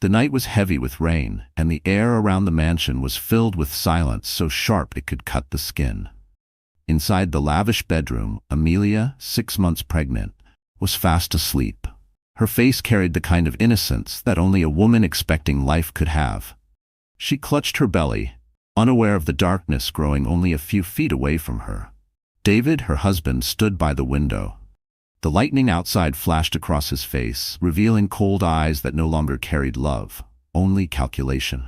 The night was heavy with rain, and the air around the mansion was filled with silence so sharp it could cut the skin. Inside the lavish bedroom, Amelia, 6 months pregnant, was fast asleep. Her face carried the kind of innocence that only a woman expecting life could have. She clutched her belly, unaware of the darkness growing only a few feet away from her. David, her husband, stood by the window. The lightning outside flashed across his face, revealing cold eyes that no longer carried love, only calculation.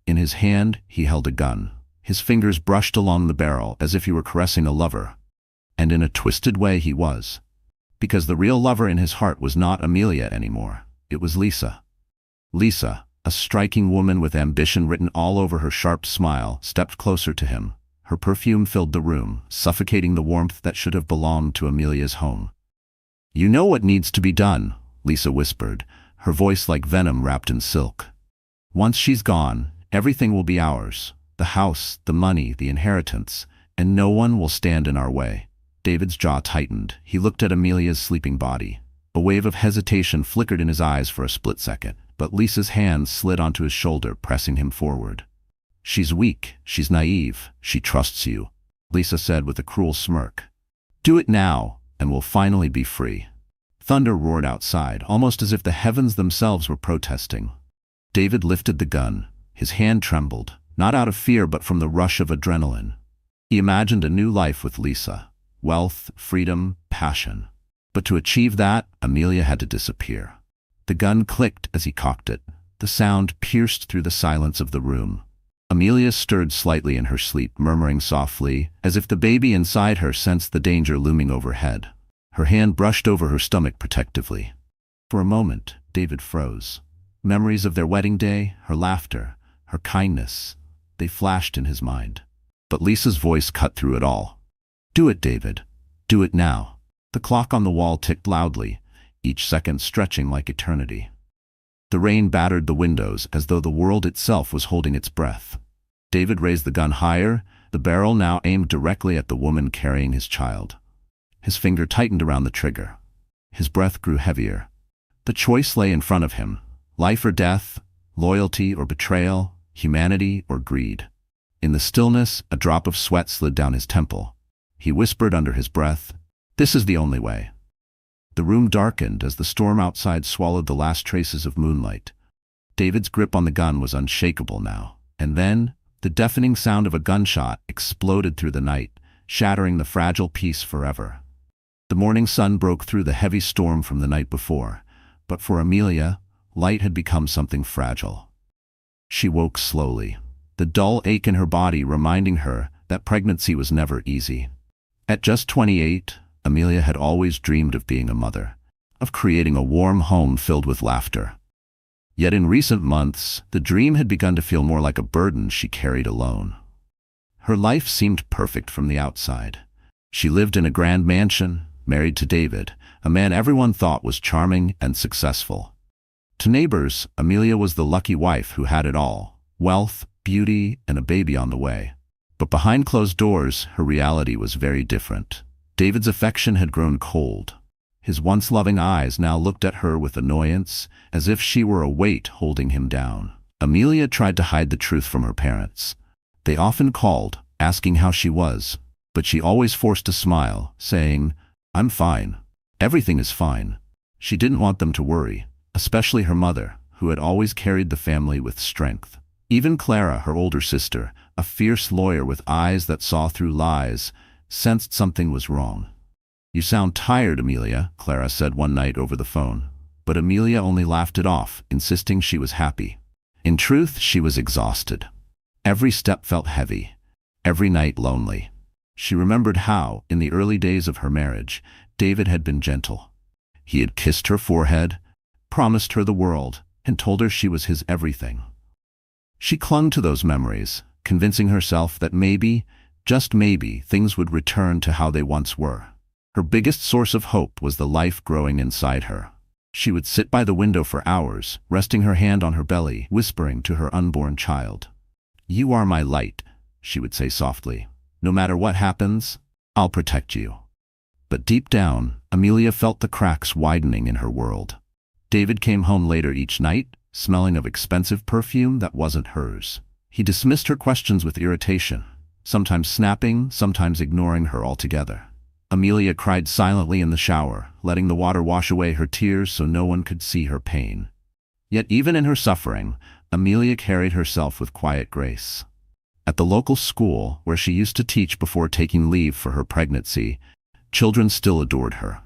In his hand, he held a gun. His fingers brushed along the barrel as if he were caressing a lover. And in a twisted way he was. Because the real lover in his heart was not Amelia anymore. It was Lisa. Lisa, a striking woman with ambition written all over her sharp smile, stepped closer to him. Her perfume filled the room, suffocating the warmth that should have belonged to Amelia's home. "You know what needs to be done," Lisa whispered, her voice like venom wrapped in silk. "Once she's gone, everything will be ours. The house, the money, the inheritance, and no one will stand in our way." David's jaw tightened. He looked at Amelia's sleeping body. A wave of hesitation flickered in his eyes for a split second, but Lisa's hand slid onto his shoulder, pressing him forward. "She's weak, she's naive, she trusts you," Lisa said with a cruel smirk. "Do it now, and we'll finally be free." Thunder roared outside, almost as if the heavens themselves were protesting. David lifted the gun. His hand trembled, not out of fear but from the rush of adrenaline. He imagined a new life with Lisa. Wealth, freedom, passion. But to achieve that, Amelia had to disappear. The gun clicked as he cocked it. The sound pierced through the silence of the room. Amelia stirred slightly in her sleep, murmuring softly, as if the baby inside her sensed the danger looming overhead. Her hand brushed over her stomach protectively. For a moment, David froze. Memories of their wedding day, her laughter, her kindness, they flashed in his mind. But Lisa's voice cut through it all. "Do it, David. Do it now." The clock on the wall ticked loudly, each second stretching like eternity. The rain battered the windows as though the world itself was holding its breath. David raised the gun higher, the barrel now aimed directly at the woman carrying his child. His finger tightened around the trigger. His breath grew heavier. The choice lay in front of him. Life or death, loyalty or betrayal, humanity or greed. In the stillness, a drop of sweat slid down his temple. He whispered under his breath, "This is the only way." The room darkened as the storm outside swallowed the last traces of moonlight. David's grip on the gun was unshakable now. And then, the deafening sound of a gunshot exploded through the night, shattering the fragile peace forever. The morning sun broke through the heavy storm from the night before, but for Amelia, light had become something fragile. She woke slowly, the dull ache in her body reminding her that pregnancy was never easy. At just 28, Amelia had always dreamed of being a mother, of creating a warm home filled with laughter. Yet in recent months, the dream had begun to feel more like a burden she carried alone. Her life seemed perfect from the outside. She lived in a grand mansion, married to David, a man everyone thought was charming and successful. To neighbors, Amelia was the lucky wife who had it all: wealth, beauty, and a baby on the way. But behind closed doors, her reality was very different. David's affection had grown cold. His once loving eyes now looked at her with annoyance, as if she were a weight holding him down. Amelia tried to hide the truth from her parents. They often called, asking how she was, but she always forced a smile, saying, "I'm fine. Everything is fine." She didn't want them to worry, especially her mother, who had always carried the family with strength. Even Clara, her older sister, a fierce lawyer with eyes that saw through lies, sensed something was wrong. "You sound tired, Amelia," Clara said one night over the phone. But Amelia only laughed it off, insisting she was happy. In truth, she was exhausted. Every step felt heavy, every night lonely. She remembered how, in the early days of her marriage, David had been gentle. He had kissed her forehead, promised her the world, and told her she was his everything. She clung to those memories, convincing herself that maybe, just maybe, things would return to how they once were. Her biggest source of hope was the life growing inside her. She would sit by the window for hours, resting her hand on her belly, whispering to her unborn child. "You are my light," she would say softly. "No matter what happens, I'll protect you." But deep down, Amelia felt the cracks widening in her world. David came home later each night, smelling of expensive perfume that wasn't hers. He dismissed her questions with irritation, sometimes snapping, sometimes ignoring her altogether. Amelia cried silently in the shower, letting the water wash away her tears so no one could see her pain. Yet even in her suffering, Amelia carried herself with quiet grace. At the local school, where she used to teach before taking leave for her pregnancy, children still adored her.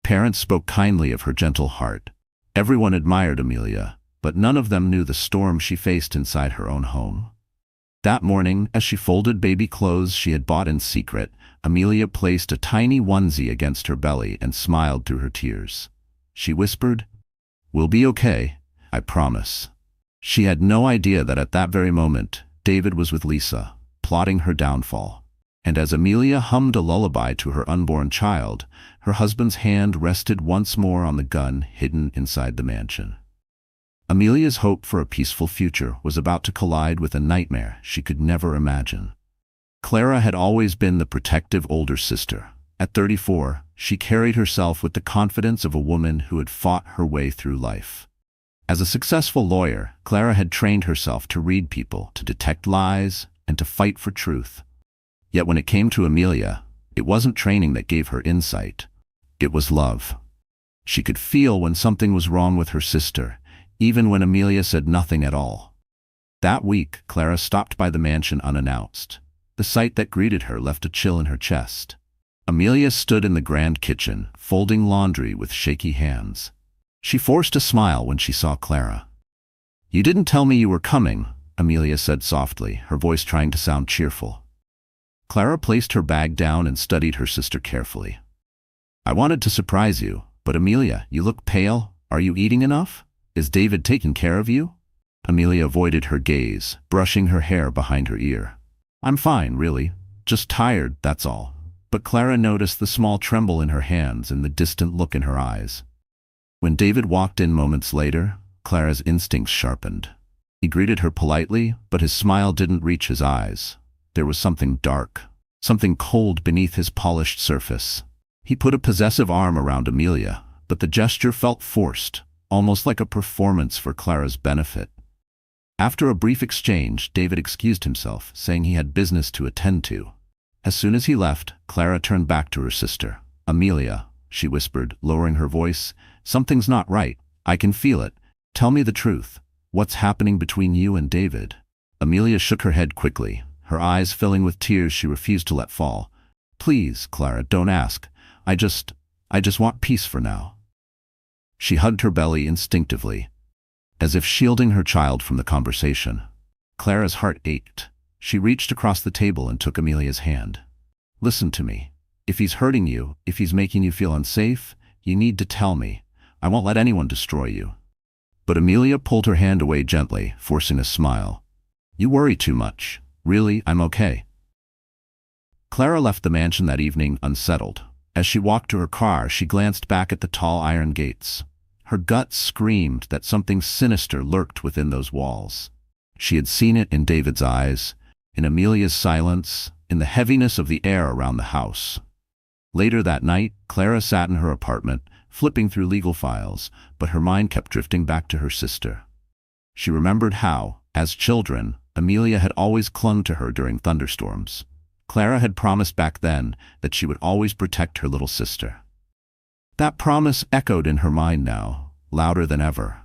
Parents spoke kindly of her gentle heart. Everyone admired Amelia, but none of them knew the storm she faced inside her own home. That morning, as she folded baby clothes she had bought in secret, Amelia placed a tiny onesie against her belly and smiled through her tears. She whispered, "We'll be okay, I promise." She had no idea that at that very moment, David was with Lisa, plotting her downfall. And as Amelia hummed a lullaby to her unborn child, her husband's hand rested once more on the gun hidden inside the mansion. Amelia's hope for a peaceful future was about to collide with a nightmare she could never imagine. Clara had always been the protective older sister. At 34, she carried herself with the confidence of a woman who had fought her way through life. As a successful lawyer, Clara had trained herself to read people, to detect lies, and to fight for truth. Yet when it came to Amelia, it wasn't training that gave her insight. It was love. She could feel when something was wrong with her sister, even when Amelia said nothing at all. That week, Clara stopped by the mansion unannounced. The sight that greeted her left a chill in her chest. Amelia stood in the grand kitchen, folding laundry with shaky hands. She forced a smile when she saw Clara. "You didn't tell me you were coming," Amelia said softly, her voice trying to sound cheerful. Clara placed her bag down and studied her sister carefully. "I wanted to surprise you, but Amelia, you look pale. Are you eating enough? Is David taking care of you?" Amelia avoided her gaze, brushing her hair behind her ear. "I'm fine, really. Just tired, that's all." But Clara noticed the small tremble in her hands and the distant look in her eyes. When David walked in moments later, Clara's instincts sharpened. He greeted her politely, but his smile didn't reach his eyes. There was something dark, something cold beneath his polished surface. He put a possessive arm around Amelia, but the gesture felt forced, almost like a performance for Clara's benefit. After a brief exchange, David excused himself, saying he had business to attend to. As soon as he left, Clara turned back to her sister. "Amelia," she whispered, lowering her voice, "something's not right. I can feel it. Tell me the truth. What's happening between you and David?" Amelia shook her head quickly, her eyes filling with tears she refused to let fall. "Please, Clara, don't ask. I just want peace for now." She hugged her belly instinctively, as if shielding her child from the conversation. Clara's heart ached. She reached across the table and took Amelia's hand. "Listen to me. If he's hurting you, if he's making you feel unsafe, you need to tell me. I won't let anyone destroy you." But Amelia pulled her hand away gently, forcing a smile. "You worry too much. Really, I'm okay." Clara left the mansion that evening unsettled. As she walked to her car, she glanced back at the tall iron gates. Her gut screamed that something sinister lurked within those walls. She had seen it in David's eyes, in Amelia's silence, in the heaviness of the air around the house. Later that night, Clara sat in her apartment, flipping through legal files, but her mind kept drifting back to her sister. She remembered how, as children, Amelia had always clung to her during thunderstorms. Clara had promised back then that she would always protect her little sister. That promise echoed in her mind now, louder than ever.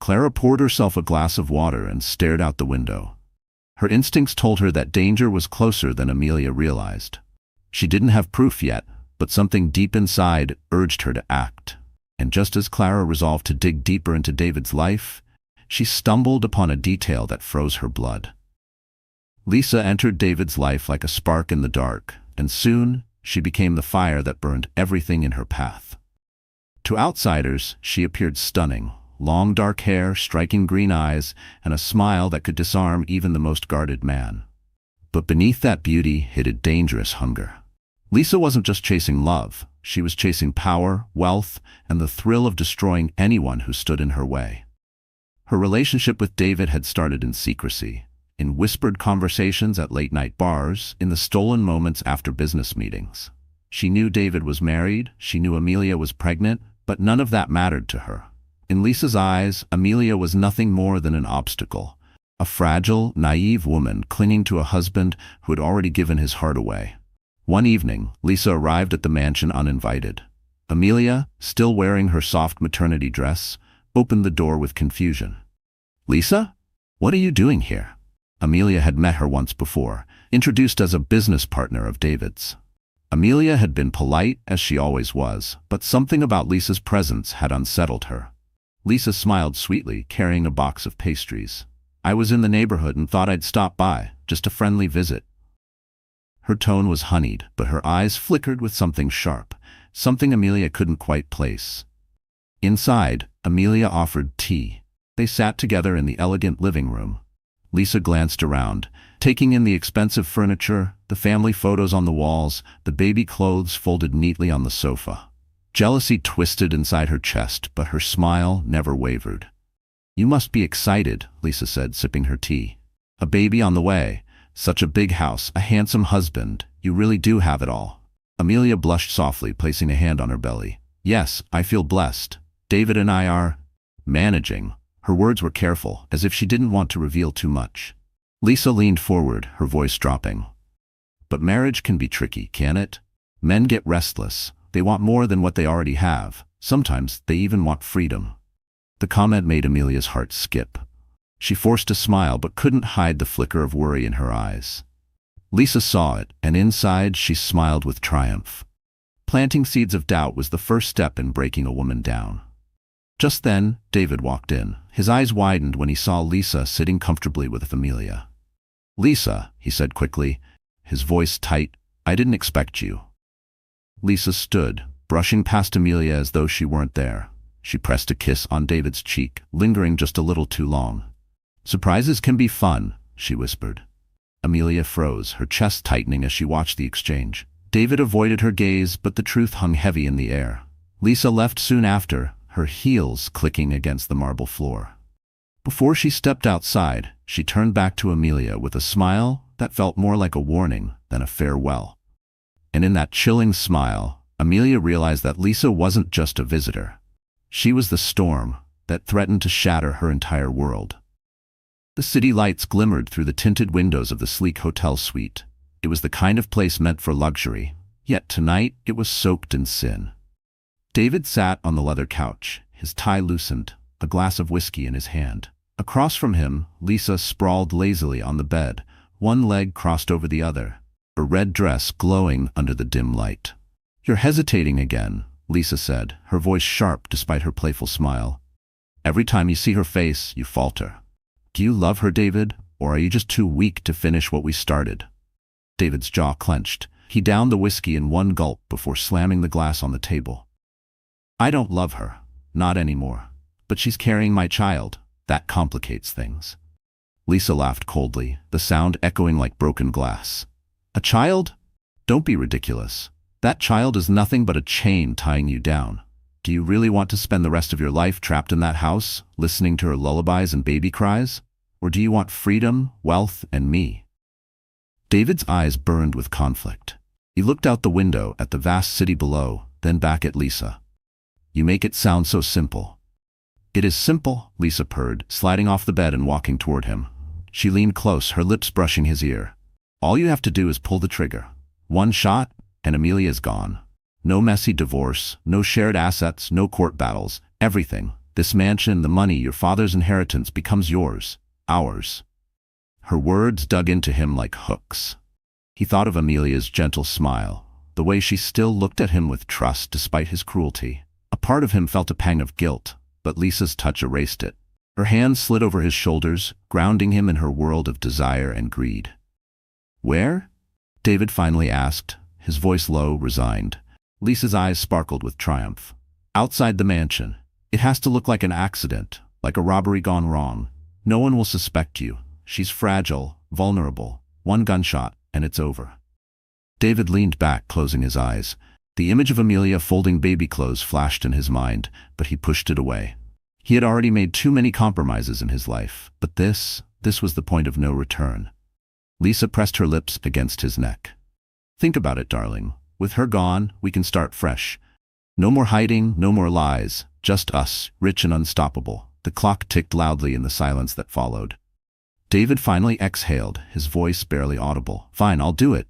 Clara poured herself a glass of water and stared out the window. Her instincts told her that danger was closer than Amelia realized. She didn't have proof yet, but something deep inside urged her to act. And just as Clara resolved to dig deeper into David's life, she stumbled upon a detail that froze her blood. Lisa entered David's life like a spark in the dark, and soon she became the fire that burned everything in her path. To outsiders, she appeared stunning. Long dark hair, striking green eyes, and a smile that could disarm even the most guarded man. But beneath that beauty hid a dangerous hunger. Lisa wasn't just chasing love, she was chasing power, wealth, and the thrill of destroying anyone who stood in her way. Her relationship with David had started in secrecy, in whispered conversations at late-night bars, in the stolen moments after business meetings. She knew David was married, she knew Amelia was pregnant, but none of that mattered to her. In Lisa's eyes, Amelia was nothing more than an obstacle. A fragile, naive woman clinging to a husband who had already given his heart away. One evening, Lisa arrived at the mansion uninvited. Amelia, still wearing her soft maternity dress, opened the door with confusion. "Lisa? What are you doing here?" Amelia had met her once before, introduced as a business partner of David's. Amelia had been polite, as she always was, but something about Lisa's presence had unsettled her. Lisa smiled sweetly, carrying a box of pastries. "I was in the neighborhood and thought I'd stop by, just a friendly visit." Her tone was honeyed, but her eyes flickered with something sharp, something Amelia couldn't quite place. Inside, Amelia offered tea. They sat together in the elegant living room. Lisa glanced around, taking in the expensive furniture, the family photos on the walls, the baby clothes folded neatly on the sofa. Jealousy twisted inside her chest, but her smile never wavered. "You must be excited," Lisa said, sipping her tea. "A baby on the way, such a big house, a handsome husband. You really do have it all." Amelia blushed softly, placing a hand on her belly. "Yes, I feel blessed. David and I are managing." Her words were careful, as if she didn't want to reveal too much. Lisa leaned forward, her voice dropping. "But marriage can be tricky, can't it? Men get restless. They want more than what they already have. Sometimes they even want freedom." The comment made Amelia's heart skip. She forced a smile but couldn't hide the flicker of worry in her eyes. Lisa saw it, and inside she smiled with triumph. Planting seeds of doubt was the first step in breaking a woman down. Just then, David walked in. His eyes widened when he saw Lisa sitting comfortably with Amelia. "Lisa," he said quickly, his voice tight, "I didn't expect you." Lisa stood, brushing past Amelia as though she weren't there. She pressed a kiss on David's cheek, lingering just a little too long. "Surprises can be fun," she whispered. Amelia froze, her chest tightening as she watched the exchange. David avoided her gaze, but the truth hung heavy in the air. Lisa left soon after, her heels clicking against the marble floor. Before she stepped outside, she turned back to Amelia with a smile that felt more like a warning than a farewell. And in that chilling smile, Amelia realized that Lisa wasn't just a visitor. She was the storm that threatened to shatter her entire world. The city lights glimmered through the tinted windows of the sleek hotel suite. It was the kind of place meant for luxury, yet tonight it was soaked in sin. David sat on the leather couch, his tie loosened, a glass of whiskey in his hand. Across from him, Lisa sprawled lazily on the bed, one leg crossed over the other, her red dress glowing under the dim light. "You're hesitating again," Lisa said, her voice sharp despite her playful smile. "Every time you see her face, you falter. Do you love her, David, or are you just too weak to finish what we started?" David's jaw clenched. He downed the whiskey in one gulp before slamming the glass on the table. "I don't love her, not anymore. But she's carrying my child. That complicates things." Lisa laughed coldly, the sound echoing like broken glass. "A child? Don't be ridiculous. That child is nothing but a chain tying you down. Do you really want to spend the rest of your life trapped in that house, listening to her lullabies and baby cries? Or do you want freedom, wealth, and me?" David's eyes burned with conflict. He looked out the window at the vast city below, then back at Lisa. "You make it sound so simple." "It is simple," Lisa purred, sliding off the bed and walking toward him. She leaned close, her lips brushing his ear. "All you have to do is pull the trigger. One shot, and Amelia is gone. No messy divorce, no shared assets, no court battles. Everything, this mansion, the money, your father's inheritance, becomes yours. Ours." Her words dug into him like hooks. He thought of Amelia's gentle smile, the way she still looked at him with trust despite his cruelty. A part of him felt a pang of guilt, but Lisa's touch erased it. Her hand slid over his shoulders, grounding him in her world of desire and greed. "Where?" David finally asked, his voice low, resigned. Lisa's eyes sparkled with triumph. "Outside the mansion. It has to look like an accident, like a robbery gone wrong. No one will suspect you. She's fragile, vulnerable. One gunshot, and it's over." David leaned back, closing his eyes. The image of Amelia folding baby clothes flashed in his mind, but he pushed it away. He had already made too many compromises in his life, but this was the point of no return. Lisa pressed her lips against his neck. "Think about it, darling. With her gone, we can start fresh. No more hiding, no more lies, Just us, rich and unstoppable. The clock ticked loudly in the silence that followed. David finally exhaled, his voice barely audible. Fine, I'll do it.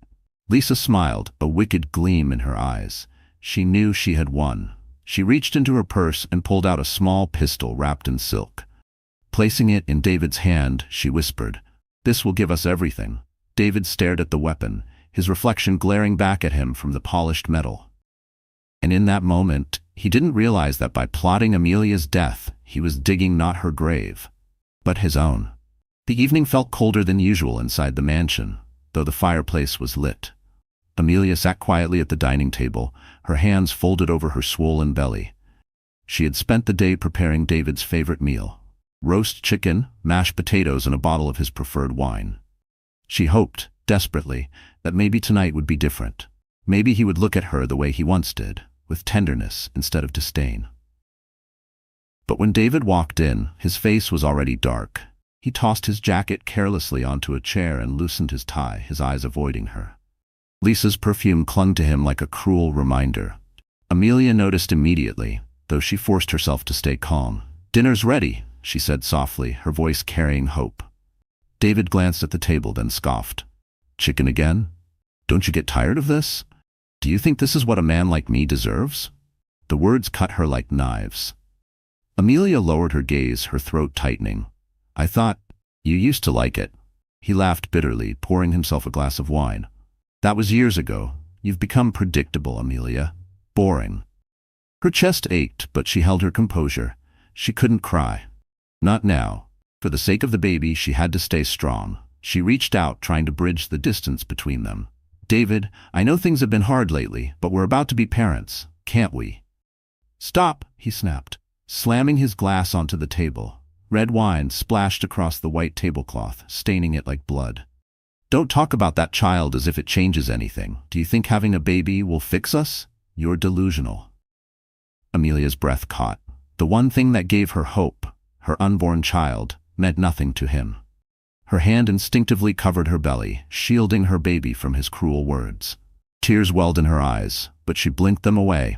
Lisa smiled, a wicked gleam in her eyes. She knew she had won. She reached into her purse and pulled out a small pistol wrapped in silk. Placing it in David's hand, she whispered, "This will give us everything." David stared at the weapon, his reflection glaring back at him from the polished metal. And in that moment, he didn't realize that by plotting Amelia's death, he was digging not her grave, but his own. The evening felt colder than usual inside the mansion, though the fireplace was lit. Amelia sat quietly at the dining table, her hands folded over her swollen belly. She had spent the day preparing David's favorite meal: roast chicken, mashed potatoes, and a bottle of his preferred wine. She hoped, desperately, that maybe tonight would be different. Maybe he would look at her the way he once did, with tenderness instead of disdain. But when David walked in, his face was already dark. He tossed his jacket carelessly onto a chair and loosened his tie, his eyes avoiding her. Lisa's perfume clung to him like a cruel reminder. Amelia noticed immediately, though she forced herself to stay calm. "Dinner's ready," she said softly, her voice carrying hope. David glanced at the table, then scoffed. "Chicken again? Don't you get tired of this? Do you think this is what a man like me deserves?" The words cut her like knives. Amelia lowered her gaze, her throat tightening. "I thought you used to like it." He laughed bitterly, pouring himself a glass of wine. "That was years ago. You've become predictable, Amelia. Boring." Her chest ached, but she held her composure. She couldn't cry. Not now. For the sake of the baby, she had to stay strong. She reached out, trying to bridge the distance between them. "David, I know things have been hard lately, but we're about to be parents, can't we?" "Stop," he snapped, slamming his glass onto the table. Red wine splashed across the white tablecloth, staining it like blood. "Don't talk about that child as if it changes anything. Do you think having a baby will fix us? You're delusional." Amelia's breath caught. The one thing that gave her hope, her unborn child, meant nothing to him. Her hand instinctively covered her belly, shielding her baby from his cruel words. Tears welled in her eyes, but she blinked them away,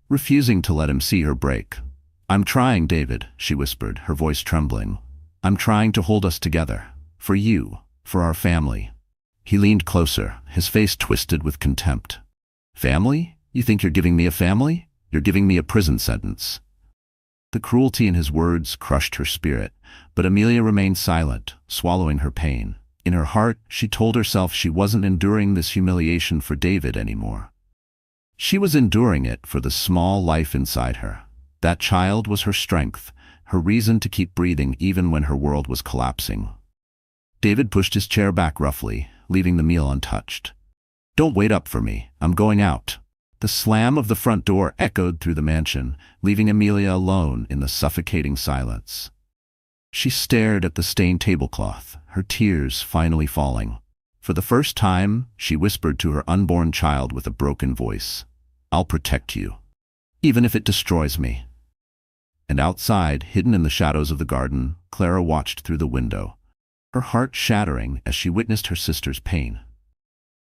refusing to let him see her break. "I'm trying, David," she whispered, her voice trembling. "I'm trying to hold us together. For you, for our family." He leaned closer, his face twisted with contempt. "Family? You think you're giving me a family? You're giving me a prison sentence." The cruelty in his words crushed her spirit, but Amelia remained silent, swallowing her pain. In her heart, she told herself she wasn't enduring this humiliation for David anymore. She was enduring it for the small life inside her. That child was her strength, her reason to keep breathing even when her world was collapsing. David pushed his chair back roughly, leaving the meal untouched. "Don't wait up for me. I'm going out." The slam of the front door echoed through the mansion, leaving Amelia alone in the suffocating silence. She stared at the stained tablecloth, her tears finally falling. For the first time, she whispered to her unborn child with a broken voice, "I'll protect you, even if it destroys me." And outside, hidden in the shadows of the garden, Clara watched through the window, her heart shattering as she witnessed her sister's pain.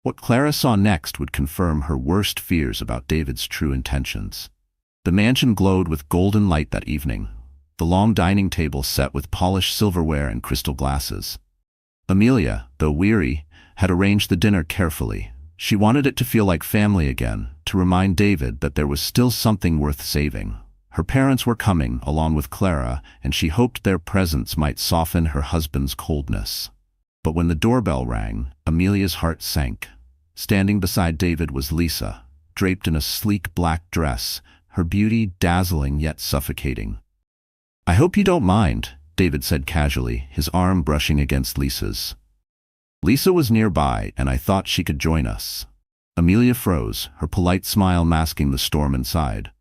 What Clara saw next would confirm her worst fears about David's true intentions. The mansion glowed with golden light that evening, the long dining table set with polished silverware and crystal glasses. Amelia, though weary, had arranged the dinner carefully. She wanted it to feel like family again, to remind David that there was still something worth saving. Her parents were coming, along with Clara, and she hoped their presence might soften her husband's coldness. But when the doorbell rang, Amelia's heart sank. Standing beside David was Lisa, draped in a sleek black dress, her beauty dazzling yet suffocating. "I hope you don't mind," David said casually, his arm brushing against Lisa's. Lisa was nearby, and I thought she could join us. Amelia froze, her polite smile masking the storm inside.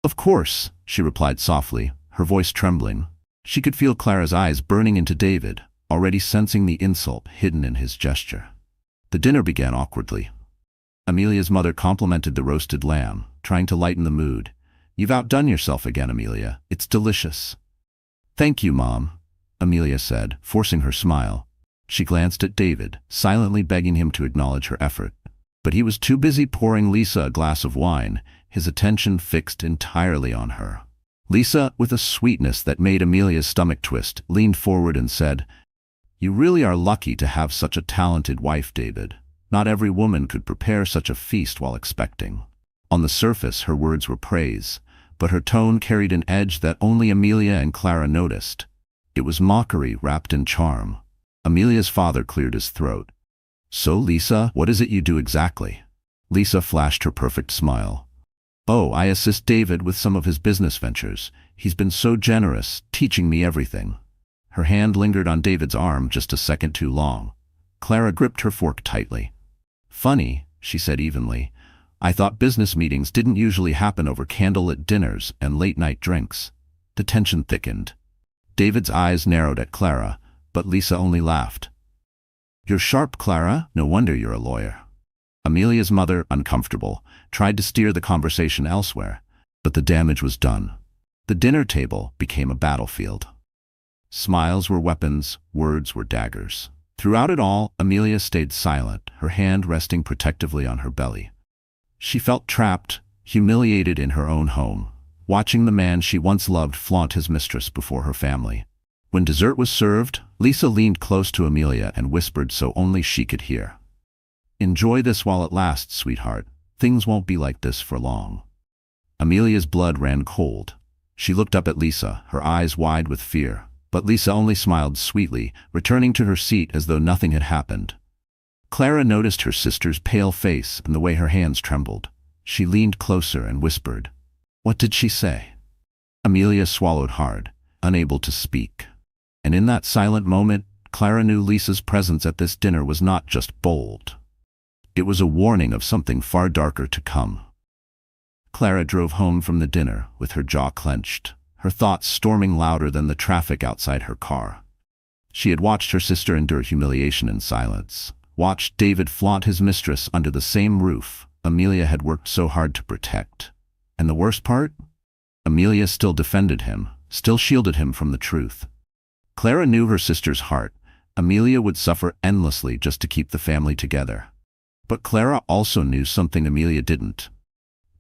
"Of course," she replied softly, her voice trembling. She could feel Clara's eyes burning into David, already sensing the insult hidden in his gesture. The dinner began awkwardly. Amelia's mother complimented the roasted lamb, trying to lighten the mood. "You've outdone yourself again, Amelia. It's delicious." "Thank you, Mom," Amelia said, forcing her smile. She glanced at David, silently begging him to acknowledge her effort. But he was too busy pouring Lisa a glass of wine, his attention fixed entirely on her. Lisa, with a sweetness that made Amelia's stomach twist, leaned forward and said, "You really are lucky to have such a talented wife, David. Not every woman could prepare such a feast while expecting." On the surface, her words were praise, but her tone carried an edge that only Amelia and Clara noticed. It was mockery wrapped in charm. Amelia's father cleared his throat. "So, Lisa, what is it you do exactly?" Lisa flashed her perfect smile. "Oh, I assist David with some of his business ventures. He's been so generous, teaching me everything." Her hand lingered on David's arm just a second too long. Clara gripped her fork tightly. "Funny," she said evenly. "I thought business meetings didn't usually happen over candlelit dinners and late-night drinks." The tension thickened. David's eyes narrowed at Clara, but Lisa only laughed. "You're sharp, Clara. No wonder you're a lawyer." Amelia's mother, uncomfortable, tried to steer the conversation elsewhere, but the damage was done. The dinner table became a battlefield. Smiles were weapons, words were daggers. Throughout it all, Amelia stayed silent, her hand resting protectively on her belly. She felt trapped, humiliated in her own home, watching the man she once loved flaunt his mistress before her family. When dessert was served, Lisa leaned close to Amelia and whispered so only she could hear. "Enjoy this while it lasts, sweetheart. Things won't be like this for long." Amelia's blood ran cold. She looked up at Lisa, her eyes wide with fear, but Lisa only smiled sweetly, returning to her seat as though nothing had happened. Clara noticed her sister's pale face and the way her hands trembled. She leaned closer and whispered, "What did she say?" Amelia swallowed hard, unable to speak. And in that silent moment, Clara knew Lisa's presence at this dinner was not just bold. It was a warning of something far darker to come. Clara drove home from the dinner with her jaw clenched, her thoughts storming louder than the traffic outside her car. She had watched her sister endure humiliation in silence, watched David flaunt his mistress under the same roof Amelia had worked so hard to protect. And the worst part? Amelia still defended him, still shielded him from the truth. Clara knew her sister's heart. Amelia would suffer endlessly just to keep the family together. But Clara also knew something Amelia didn't.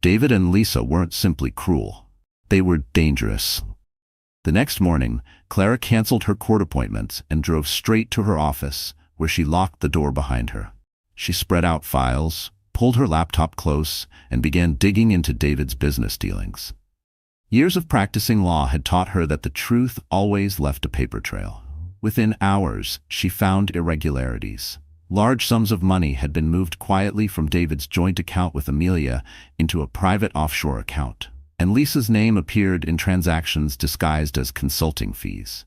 David and Lisa weren't simply cruel. They were dangerous. The next morning, Clara canceled her court appointments and drove straight to her office, where she locked the door behind her. She spread out files, pulled her laptop close, and began digging into David's business dealings. Years of practicing law had taught her that the truth always left a paper trail. Within hours, she found irregularities. Large sums of money had been moved quietly from David's joint account with Amelia into a private offshore account, and Lisa's name appeared in transactions disguised as consulting fees.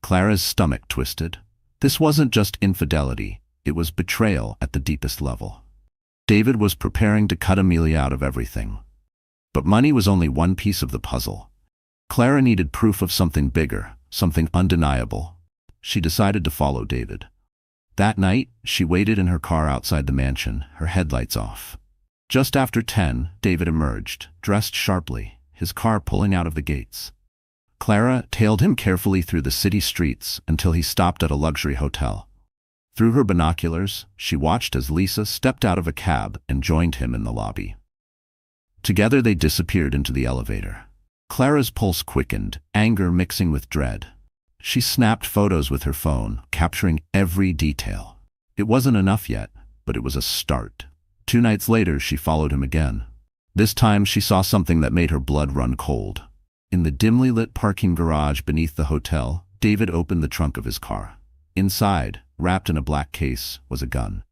Clara's stomach twisted. This wasn't just infidelity, it was betrayal at the deepest level. David was preparing to cut Amelia out of everything. But money was only one piece of the puzzle. Clara needed proof of something bigger, something undeniable. She decided to follow David. That night, she waited in her car outside the mansion, her headlights off. Just after 10, David emerged, dressed sharply, his car pulling out of the gates. Clara tailed him carefully through the city streets until he stopped at a luxury hotel. Through her binoculars, she watched as Lisa stepped out of a cab and joined him in the lobby. Together they disappeared into the elevator. Clara's pulse quickened, anger mixing with dread. She snapped photos with her phone, capturing every detail. It wasn't enough yet, but it was a start. 2 nights later, she followed him again. This time she saw something that made her blood run cold. In the dimly lit parking garage beneath the hotel, David opened the trunk of his car. Inside, wrapped in a black case, was a gun.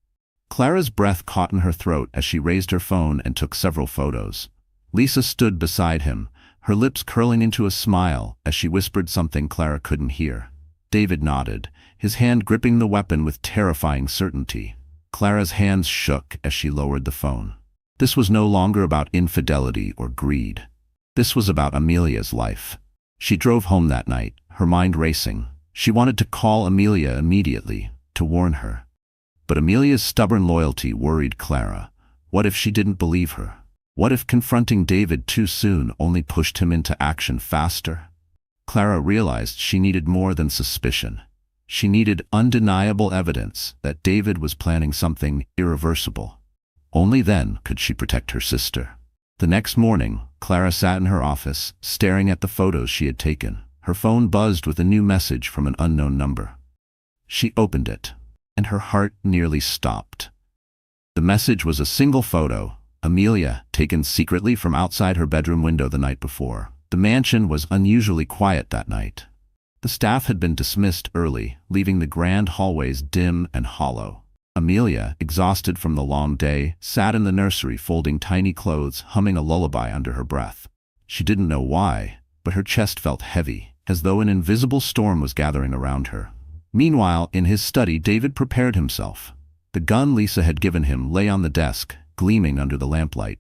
Clara's breath caught in her throat as she raised her phone and took several photos. Lisa stood beside him, her lips curling into a smile as she whispered something Clara couldn't hear. David nodded, his hand gripping the weapon with terrifying certainty. Clara's hands shook as she lowered the phone. This was no longer about infidelity or greed. This was about Amelia's life. She drove home that night, her mind racing. She wanted to call Amelia immediately, to warn her. But Amelia's stubborn loyalty worried Clara. What if she didn't believe her? What if confronting David too soon only pushed him into action faster? Clara realized she needed more than suspicion. She needed undeniable evidence that David was planning something irreversible. Only then could she protect her sister. The next morning, Clara sat in her office, staring at the photos she had taken. Her phone buzzed with a new message from an unknown number. She opened it, and her heart nearly stopped. The message was a single photo, Amelia, taken secretly from outside her bedroom window the night before. The mansion was unusually quiet that night. The staff had been dismissed early, leaving the grand hallways dim and hollow. Amelia, exhausted from the long day, sat in the nursery folding tiny clothes, humming a lullaby under her breath. She didn't know why, but her chest felt heavy, as though an invisible storm was gathering around her. Meanwhile, in his study, David prepared himself. The gun Lisa had given him lay on the desk, gleaming under the lamplight.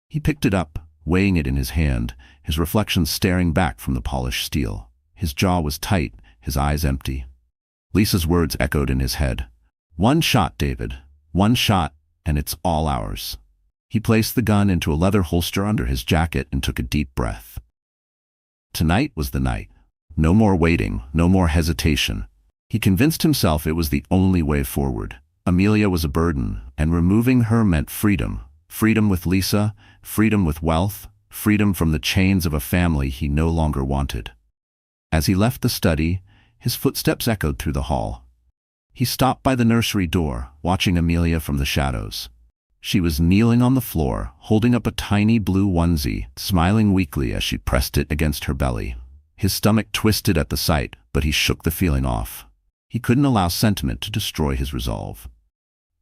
He picked it up, weighing it in his hand, his reflection staring back from the polished steel. His jaw was tight, his eyes empty. Lisa's words echoed in his head. "One shot, David. One shot, and it's all ours." He placed the gun into a leather holster under his jacket and took a deep breath. Tonight was the night. No more waiting, no more hesitation. He convinced himself it was the only way forward. Amelia was a burden, and removing her meant freedom. Freedom with Lisa, freedom with wealth, freedom from the chains of a family he no longer wanted. As he left the study, his footsteps echoed through the hall. He stopped by the nursery door, watching Amelia from the shadows. She was kneeling on the floor, holding up a tiny blue onesie, smiling weakly as she pressed it against her belly. His stomach twisted at the sight, but he shook the feeling off. He couldn't allow sentiment to destroy his resolve.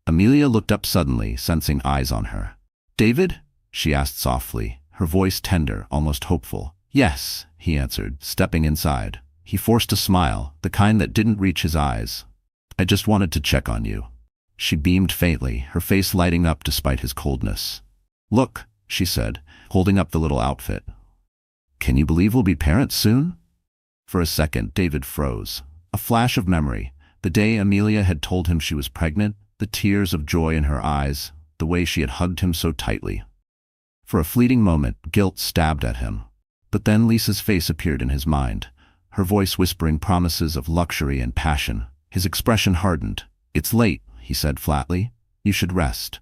Amelia looked up suddenly, sensing eyes on her. "David?" she asked softly, her voice tender, almost hopeful. "Yes," he answered, stepping inside. He forced a smile, the kind that didn't reach his eyes. "I just wanted to check on you." She beamed faintly, her face lighting up despite his coldness. "Look," she said, holding up the little outfit. "Can you believe we'll be parents soon?" For a second, David froze. A flash of memory, the day Amelia had told him she was pregnant, the tears of joy in her eyes, the way she had hugged him so tightly. For a fleeting moment, guilt stabbed at him. But then Lisa's face appeared in his mind, her voice whispering promises of luxury and passion. His expression hardened. "It's late," he said flatly. "You should rest."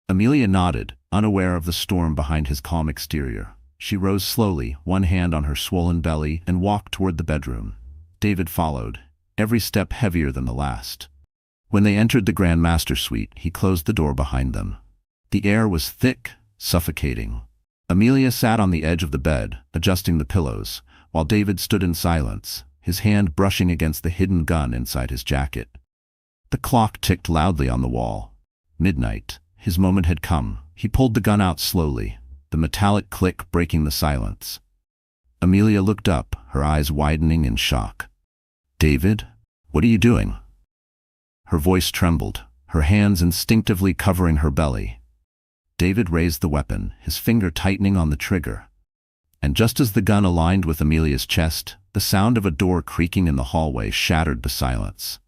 Amelia nodded, unaware of the storm behind his calm exterior. She rose slowly, one hand on her swollen belly, and walked toward the bedroom. David followed, every step heavier than the last. When they entered the Grand Master Suite, he closed the door behind them. The air was thick, suffocating. Amelia sat on the edge of the bed, adjusting the pillows, while David stood in silence, his hand brushing against the hidden gun inside his jacket. The clock ticked loudly on the wall. Midnight. His moment had come. He pulled the gun out slowly, the metallic click breaking the silence. Amelia looked up, her eyes widening in shock. "David, what are you doing?" Her voice trembled, her hands instinctively covering her belly. David raised the weapon, his finger tightening on the trigger. And just as the gun aligned with Amelia's chest, the sound of a door creaking in the hallway shattered the silence.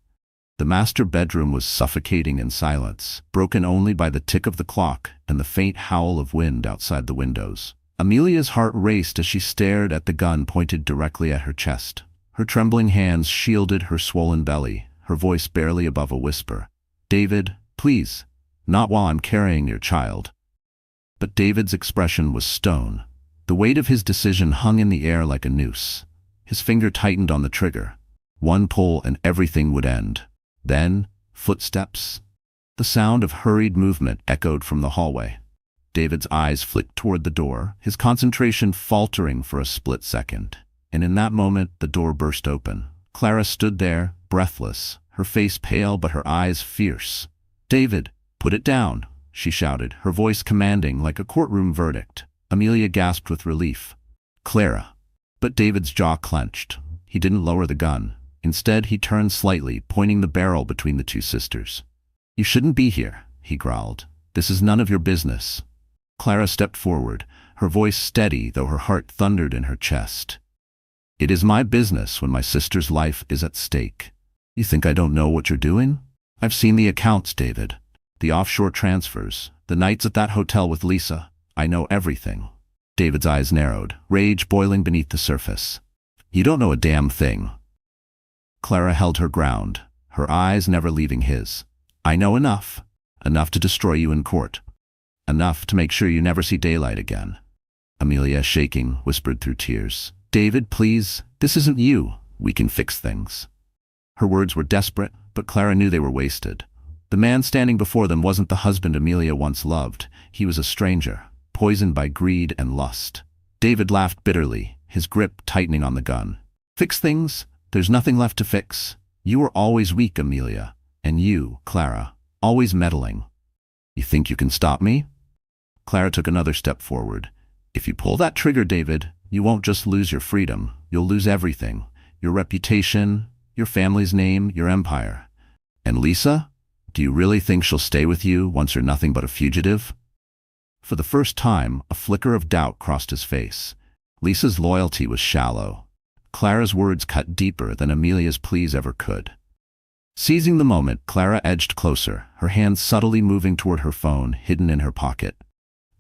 The master bedroom was suffocating in silence, broken only by the tick of the clock and the faint howl of wind outside the windows. Amelia's heart raced as she stared at the gun pointed directly at her chest. Her trembling hands shielded her swollen belly, her voice barely above a whisper. "David, please, not while I'm carrying your child." But David's expression was stone. The weight of his decision hung in the air like a noose. His finger tightened on the trigger. One pull and everything would end. Then, footsteps. The sound of hurried movement echoed from the hallway. David's eyes flicked toward the door, his concentration faltering for a split second. And in that moment, the door burst open. Clara stood there, breathless, her face pale but her eyes fierce. "David, put it down," she shouted, her voice commanding like a courtroom verdict. Amelia gasped with relief. "Clara." But David's jaw clenched. He didn't lower the gun. Instead, he turned slightly, pointing the barrel between the two sisters. "You shouldn't be here," he growled. "This is none of your business." Clara stepped forward, her voice steady though her heart thundered in her chest. "It is my business when my sister's life is at stake. You think I don't know what you're doing? I've seen the accounts, David. The offshore transfers, the nights at that hotel with Lisa. I know everything." David's eyes narrowed, rage boiling beneath the surface. "You don't know a damn thing." Clara held her ground, her eyes never leaving his. "I know enough. Enough to destroy you in court." Enough to make sure you never see daylight again. Amelia, shaking, whispered through tears. David, please, this isn't you. We can fix things. Her words were desperate, but Clara knew they were wasted. The man standing before them wasn't the husband Amelia once loved. He was a stranger, poisoned by greed and lust. David laughed bitterly, his grip tightening on the gun. Fix things? There's nothing left to fix. You were always weak, Amelia. And you, Clara, always meddling. You think you can stop me? Clara took another step forward. If you pull that trigger, David, you won't just lose your freedom. You'll lose everything. Your reputation, your family's name, your empire. And Lisa? Do you really think she'll stay with you once you're nothing but a fugitive? For the first time, a flicker of doubt crossed his face. Lisa's loyalty was shallow. Clara's words cut deeper than Amelia's pleas ever could. Seizing the moment, Clara edged closer, her hands subtly moving toward her phone, hidden in her pocket.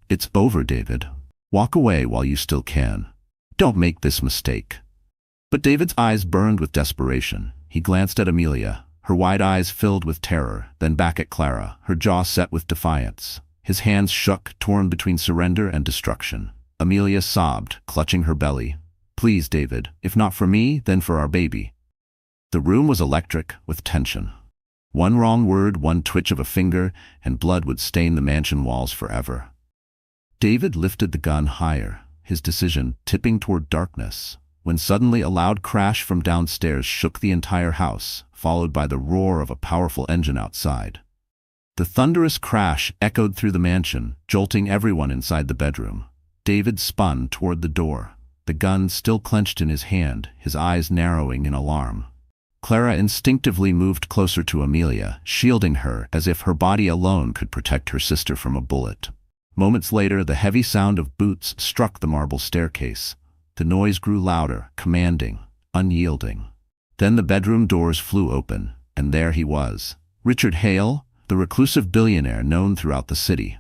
It's over, David. Walk away while you still can. Don't make this mistake. But David's eyes burned with desperation. He glanced at Amelia, her wide eyes filled with terror, then back at Clara, her jaw set with defiance. His hands shook, torn between surrender and destruction. Amelia sobbed, clutching her belly. Please, David, if not for me, then for our baby. The room was electric with tension. One wrong word, one twitch of a finger, and blood would stain the mansion walls forever. David lifted the gun higher, his decision tipping toward darkness, when suddenly a loud crash from downstairs shook the entire house, followed by the roar of a powerful engine outside. The thunderous crash echoed through the mansion, jolting everyone inside the bedroom. David spun toward the door, the gun still clenched in his hand, his eyes narrowing in alarm. Clara instinctively moved closer to Amelia, shielding her as if her body alone could protect her sister from a bullet. Moments later, the heavy sound of boots struck the marble staircase. The noise grew louder, commanding, unyielding. Then the bedroom doors flew open, and there he was, Richard Hale, the reclusive billionaire known throughout the city.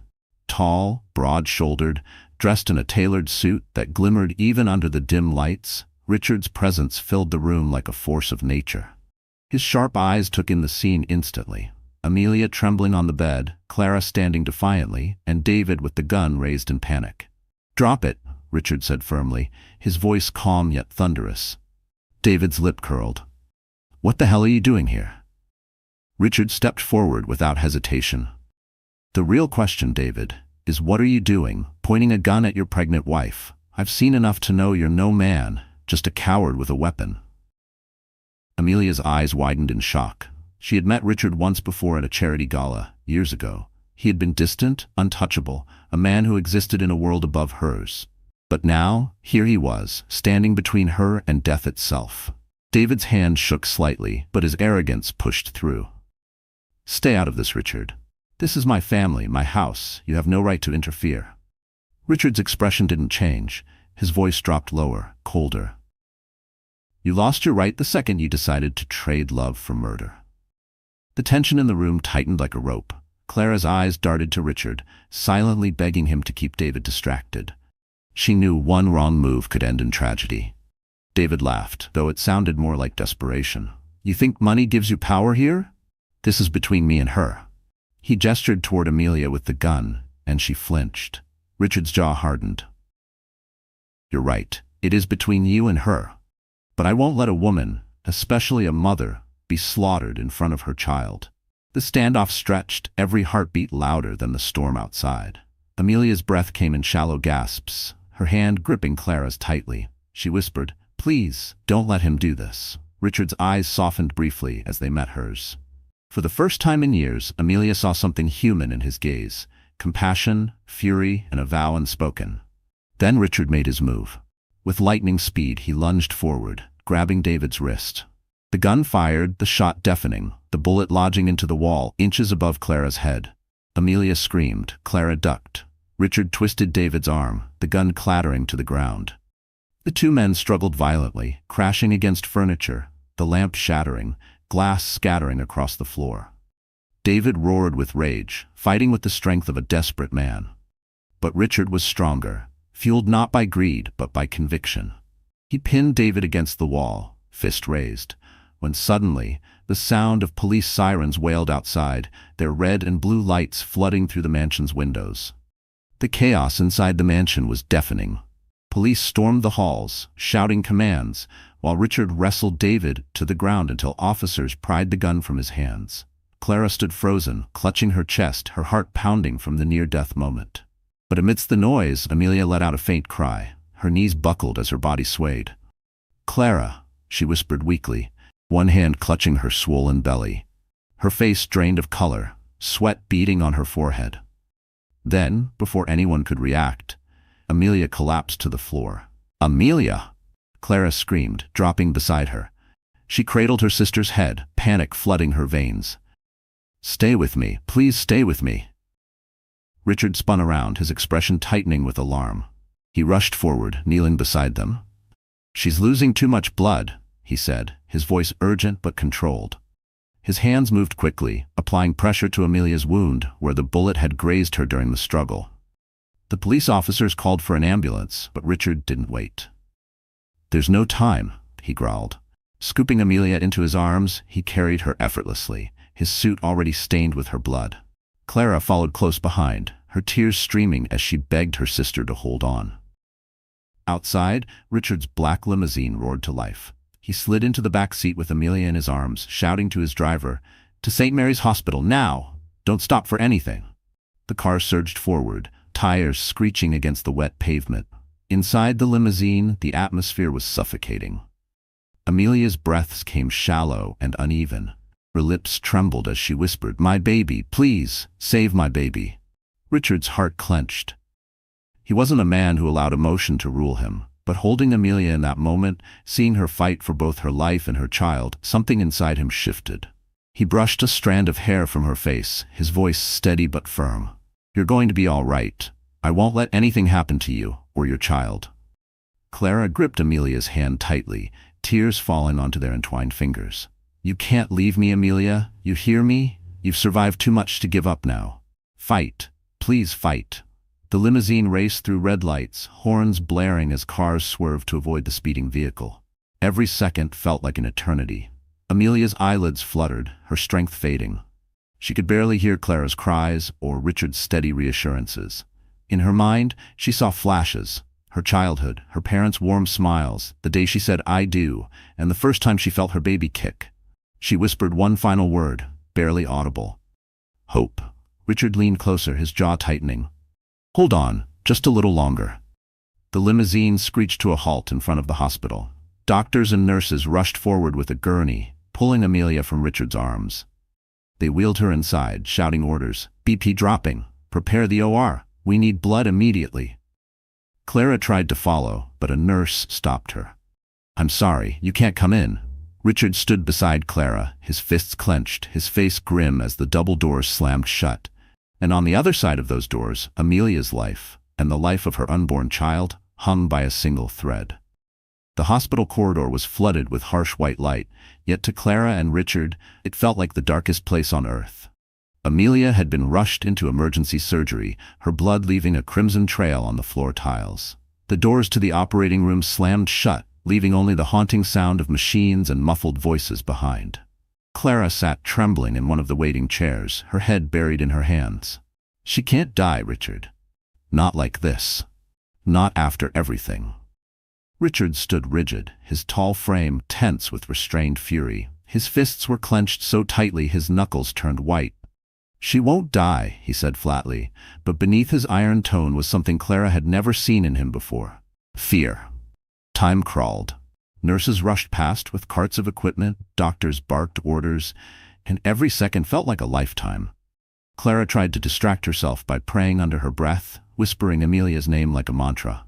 Tall, broad-shouldered, dressed in a tailored suit that glimmered even under the dim lights, Richard's presence filled the room like a force of nature. His sharp eyes took in the scene instantly. Amelia trembling on the bed, Clara standing defiantly, and David with the gun raised in panic. Drop it, Richard said firmly, his voice calm yet thunderous. David's lip curled. What the hell are you doing here? Richard stepped forward without hesitation. The real question, David, is what are you doing, pointing a gun at your pregnant wife? I've seen enough to know you're no man, just a coward with a weapon. Amelia's eyes widened in shock. She had met Richard once before at a charity gala, years ago. He had been distant, untouchable, a man who existed in a world above hers. But now, here he was, standing between her and death itself. David's hand shook slightly, but his arrogance pushed through. Stay out of this, Richard. This is my family, my house. You have no right to interfere. Richard's expression didn't change. His voice dropped lower, colder. You lost your right the second you decided to trade love for murder. The tension in the room tightened like a rope. Clara's eyes darted to Richard, silently begging him to keep David distracted. She knew one wrong move could end in tragedy. David laughed, though it sounded more like desperation. You think money gives you power here? This is between me and her. He gestured toward Amelia with the gun, and she flinched. Richard's jaw hardened. You're right. It is between you and her. But I won't let a woman, especially a mother, be slaughtered in front of her child. The standoff stretched, every heartbeat louder than the storm outside. Amelia's breath came in shallow gasps, her hand gripping Clara's tightly. She whispered, Please, don't let him do this. Richard's eyes softened briefly as they met hers. For the first time in years, Amelia saw something human in his gaze, compassion, fury, and a vow unspoken. Then Richard made his move. With lightning speed, he lunged forward, grabbing David's wrist. The gun fired, the shot deafening, the bullet lodging into the wall inches above Clara's head. Amelia screamed. Clara ducked. Richard twisted David's arm, the gun clattering to the ground. The two men struggled violently, crashing against furniture, the lamp shattering, glass scattering across the floor. David roared with rage, fighting with the strength of a desperate man. But Richard was stronger, fueled not by greed but by conviction. He pinned David against the wall, fist raised, when suddenly the sound of police sirens wailed outside, their red and blue lights flooding through the mansion's windows. The chaos inside the mansion was deafening. Police stormed the halls, shouting commands, while Richard wrestled David to the ground until officers pried the gun from his hands. Clara stood frozen, clutching her chest, her heart pounding from the near-death moment. But amidst the noise, Amelia let out a faint cry. Her knees buckled as her body swayed. "Clara," she whispered weakly, one hand clutching her swollen belly. Her face drained of color, sweat beading on her forehead. Then, before anyone could react, Amelia collapsed to the floor. "Amelia!" Clara screamed, dropping beside her. She cradled her sister's head, panic flooding her veins. "Stay with me, please stay with me." Richard spun around, his expression tightening with alarm. He rushed forward, kneeling beside them. "She's losing too much blood," he said, his voice urgent but controlled. His hands moved quickly, applying pressure to Amelia's wound where the bullet had grazed her during the struggle. The police officers called for an ambulance, but Richard didn't wait. "There's no time," he growled. Scooping Amelia into his arms, he carried her effortlessly, his suit already stained with her blood. Clara followed close behind, her tears streaming as she begged her sister to hold on. Outside, Richard's black limousine roared to life. He slid into the back seat with Amelia in his arms, shouting to his driver, "To St. Mary's Hospital, now! Don't stop for anything!" The car surged forward, tires screeching against the wet pavement. Inside the limousine, the atmosphere was suffocating. Amelia's breaths came shallow and uneven. Her lips trembled as she whispered, "My baby, please, save my baby." Richard's heart clenched. He wasn't a man who allowed emotion to rule him, but holding Amelia in that moment, seeing her fight for both her life and her child, something inside him shifted. He brushed a strand of hair from her face, his voice steady but firm. "You're going to be all right. I won't let anything happen to you or your child." Clara gripped Amelia's hand tightly, tears falling onto their entwined fingers. "You can't leave me, Amelia. You hear me? You've survived too much to give up now. Fight. Please fight." The limousine raced through red lights, horns blaring as cars swerved to avoid the speeding vehicle. Every second felt like an eternity. Amelia's eyelids fluttered, her strength fading. She could barely hear Clara's cries or Richard's steady reassurances. In her mind, she saw flashes. Her childhood, her parents' warm smiles, the day she said, "I do," and the first time she felt her baby kick. She whispered one final word, barely audible. "Hope." Richard leaned closer, his jaw tightening. "Hold on, just a little longer." The limousine screeched to a halt in front of the hospital. Doctors and nurses rushed forward with a gurney, pulling Amelia from Richard's arms. They wheeled her inside, shouting orders. "BP dropping. Prepare the OR. We need blood immediately." Clara tried to follow, but a nurse stopped her. "I'm sorry, you can't come in." Richard stood beside Clara, his fists clenched, his face grim as the double doors slammed shut. And on the other side of those doors, Amelia's life, and the life of her unborn child, hung by a single thread. The hospital corridor was flooded with harsh white light, yet to Clara and Richard, it felt like the darkest place on earth. Amelia had been rushed into emergency surgery, her blood leaving a crimson trail on the floor tiles. The doors to the operating room slammed shut, leaving only the haunting sound of machines and muffled voices behind. Clara sat trembling in one of the waiting chairs, her head buried in her hands. "She can't die, Richard. Not like this. Not after everything." Richard stood rigid, his tall frame tense with restrained fury. His fists were clenched so tightly his knuckles turned white. "She won't die," he said flatly, but beneath his iron tone was something Clara had never seen in him before. Fear. Time crawled. Nurses rushed past with carts of equipment, doctors barked orders, and every second felt like a lifetime. Clara tried to distract herself by praying under her breath, whispering Amelia's name like a mantra.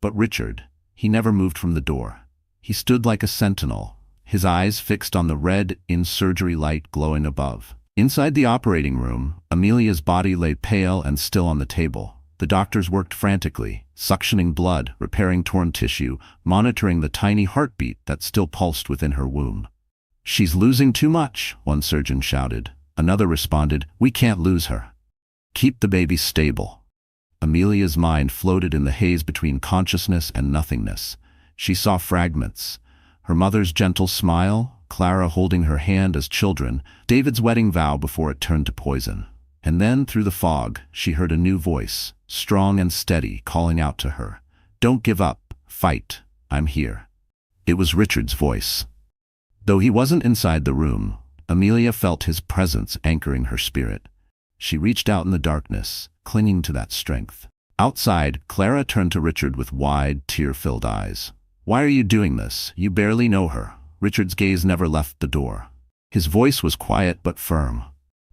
But Richard, he never moved from the door. He stood like a sentinel, his eyes fixed on the red in-surgery light glowing above. Inside the operating room, Amelia's body lay pale and still on the table. The doctors worked frantically, suctioning blood, repairing torn tissue, monitoring the tiny heartbeat that still pulsed within her womb. "She's losing too much," one surgeon shouted. Another responded, "We can't lose her. Keep the baby stable." Amelia's mind floated in the haze between consciousness and nothingness. She saw fragments. Her mother's gentle smile, Clara holding her hand as children, David's wedding vow before it turned to poison. And then, through the fog, she heard a new voice, strong and steady, calling out to her. "Don't give up. Fight. I'm here." It was Richard's voice. Though he wasn't inside the room, Amelia felt his presence anchoring her spirit. She reached out in the darkness, clinging to that strength. Outside, Clara turned to Richard with wide, tear-filled eyes. "Why are you doing this? You barely know her." Richard's gaze never left the door. His voice was quiet but firm.